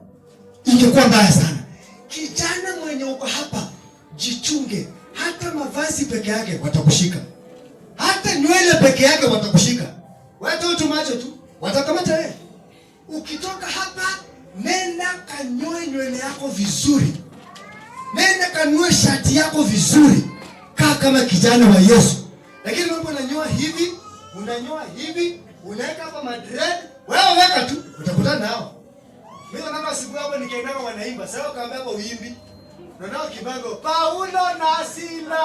ingekuwa mbaya sana. Kijana mwenye uko hapa, jichunge. Hata mavazi peke yake watakushika. Hata nywele peke yake watakushika. Wewe tu macho tu, watakamata wewe. Ukitoka hapa, nenda kanyoe nywele yako vizuri. Nenda kanyoe shati yako vizuri. Kaa kama kijana wa Yesu. Lakini wewe unanyoa hivi, unaweka hapa madread, wewe weka tu, utakutana nao. Mimi naona siku hapo nikaenda wanaimba, sasa kaambia hapo uimbi. Ndio kibango Paulo na Sila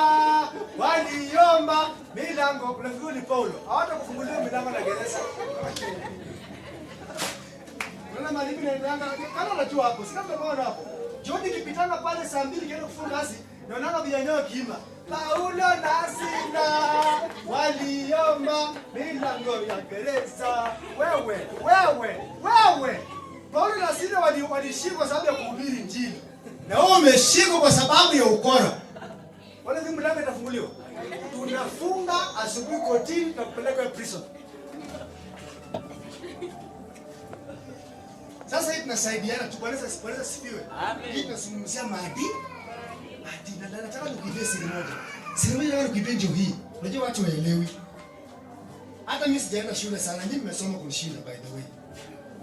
waliomba milango, kuna ni Paulo. Hawata kufungulia milango na gereza. Unaona malipi naendanga kana unajua hapo. Sina mnaona hapo. Jioni kipitana pale saa 2 kienda kufunga asi. Naona vijana kiimba. Paulo na Sila waliomba milango ya gereza. Wewe. Paulo na Sila walishikwa sababu ya kuhubiri Injili. Na wewe umeshikwa kwa sababu ya ukora. Wale vipi mlango itafunguliwa? Tunafunga asubuhi kotini na kupeleka prison. Sasa hivi tunasaidiana tu, Bwana sifiwe. Amen. Hii tunazungumzia maadili. Na nataka nikuibie siri moja. Siri moja nataka nikuibie ndio hii. Unajua watu waelewi. Hata mimi sijaenda shule sana, mimi nimesoma kunishinda by the way.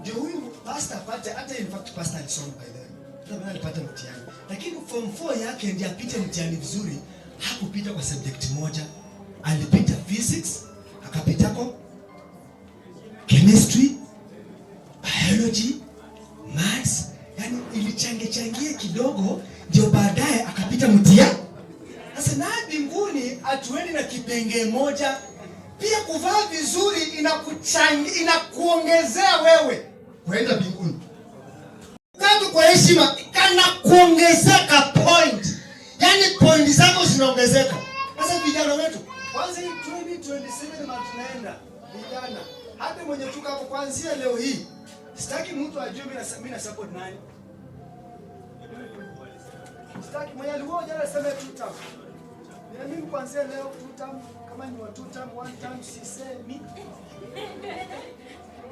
Ndio huyu pastor apate, hata in fact pastor alisoma by the way. Ndio alipata mtihani. Lakini form 4 yake ndiye apite mtihani vizuri, hakupita kwa subject moja. Alipita physics, akapita kwa chemistry, biology, maths, yani ilichangia kidogo ndio baadaye akapita mtihani. Sasa na mbinguni atueni na kipengee moja. Pia kuvaa vizuri inakuongezea wewe kwenda mbinguni. Katu kwa heshima kana kuongezeka point. Yaani point zako zinaongezeka. Sasa vijana wetu, kwanza hii 2027 tunaenda. Vijana, hata mwenye tuka hapo kuanzia leo hii. Sitaki mtu ajue mimi na support nani. Sitaki mwenye alikuwa jana sema 2 term. Mimi kuanzia leo 2 term, kama ni wa 2 term 1 term sisemi.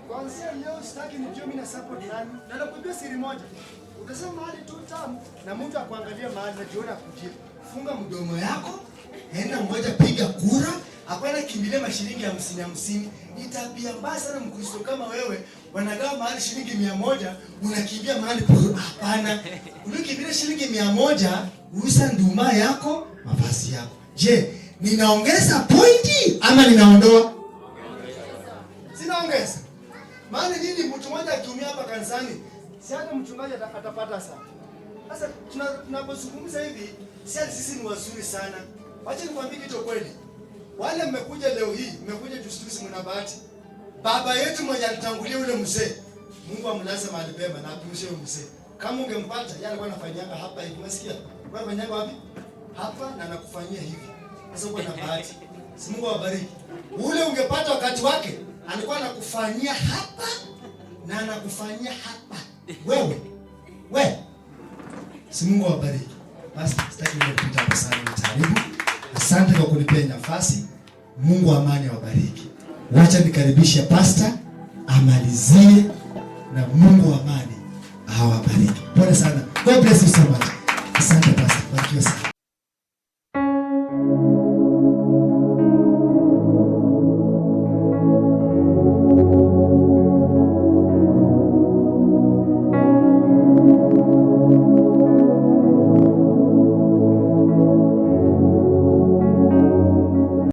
Kwanzia leo sitaki nijue mimi na support nani. Na nakwambia siri moja. Utasema mahali 2 term na mtu akuangalia mahali najiona kujibu. Funga mdomo yako, enda ngoja piga kura, hapana kimbilia mashilingi 50. Ni tabia mbaya sana Mkristo kama wewe, wanagawa mahali shilingi 100, unakimbia mahali hapana. Unakimbia shilingi 100, usa nduma yako, mavazi yako. Je, ninaongeza pointi ama ninaondoa? Sinaongeza. Maana nini mtu mmoja akiumia hapa kanisani, si hata mchungaji atapata sana. Sasa tunapozungumza hivi, sisi ni wazuri sana. Wacha nikwambie kitu kweli. Wale mmekuja leo hii, mmekuja juzi mna bahati. Baba yetu mmoja alitangulia yule mzee. Mungu amlaze mahali pema na apumzishe yule mzee. Kama ungempata, yeye alikuwa anafanyanga hapa hivi, umesikia? Kwa anafanyanga wapi? Hapa na anakufanyia hivi. Sasa uko na bahati. Si Mungu awabariki. Ule ungepata wakati wake, alikuwa anakufanyia hapa na anakufanyia hapa. Wewe. Si Mungu awabariki. Basi sitaki kupita hapa sana mtaribu. Asante kwa kunipea nafasi. Mungu amani awabariki. Wacha nikaribishe pastor amalizie na Mungu amani awabariki. Pole sana. God bless you so much. Asante pastor. Barikiwa sana.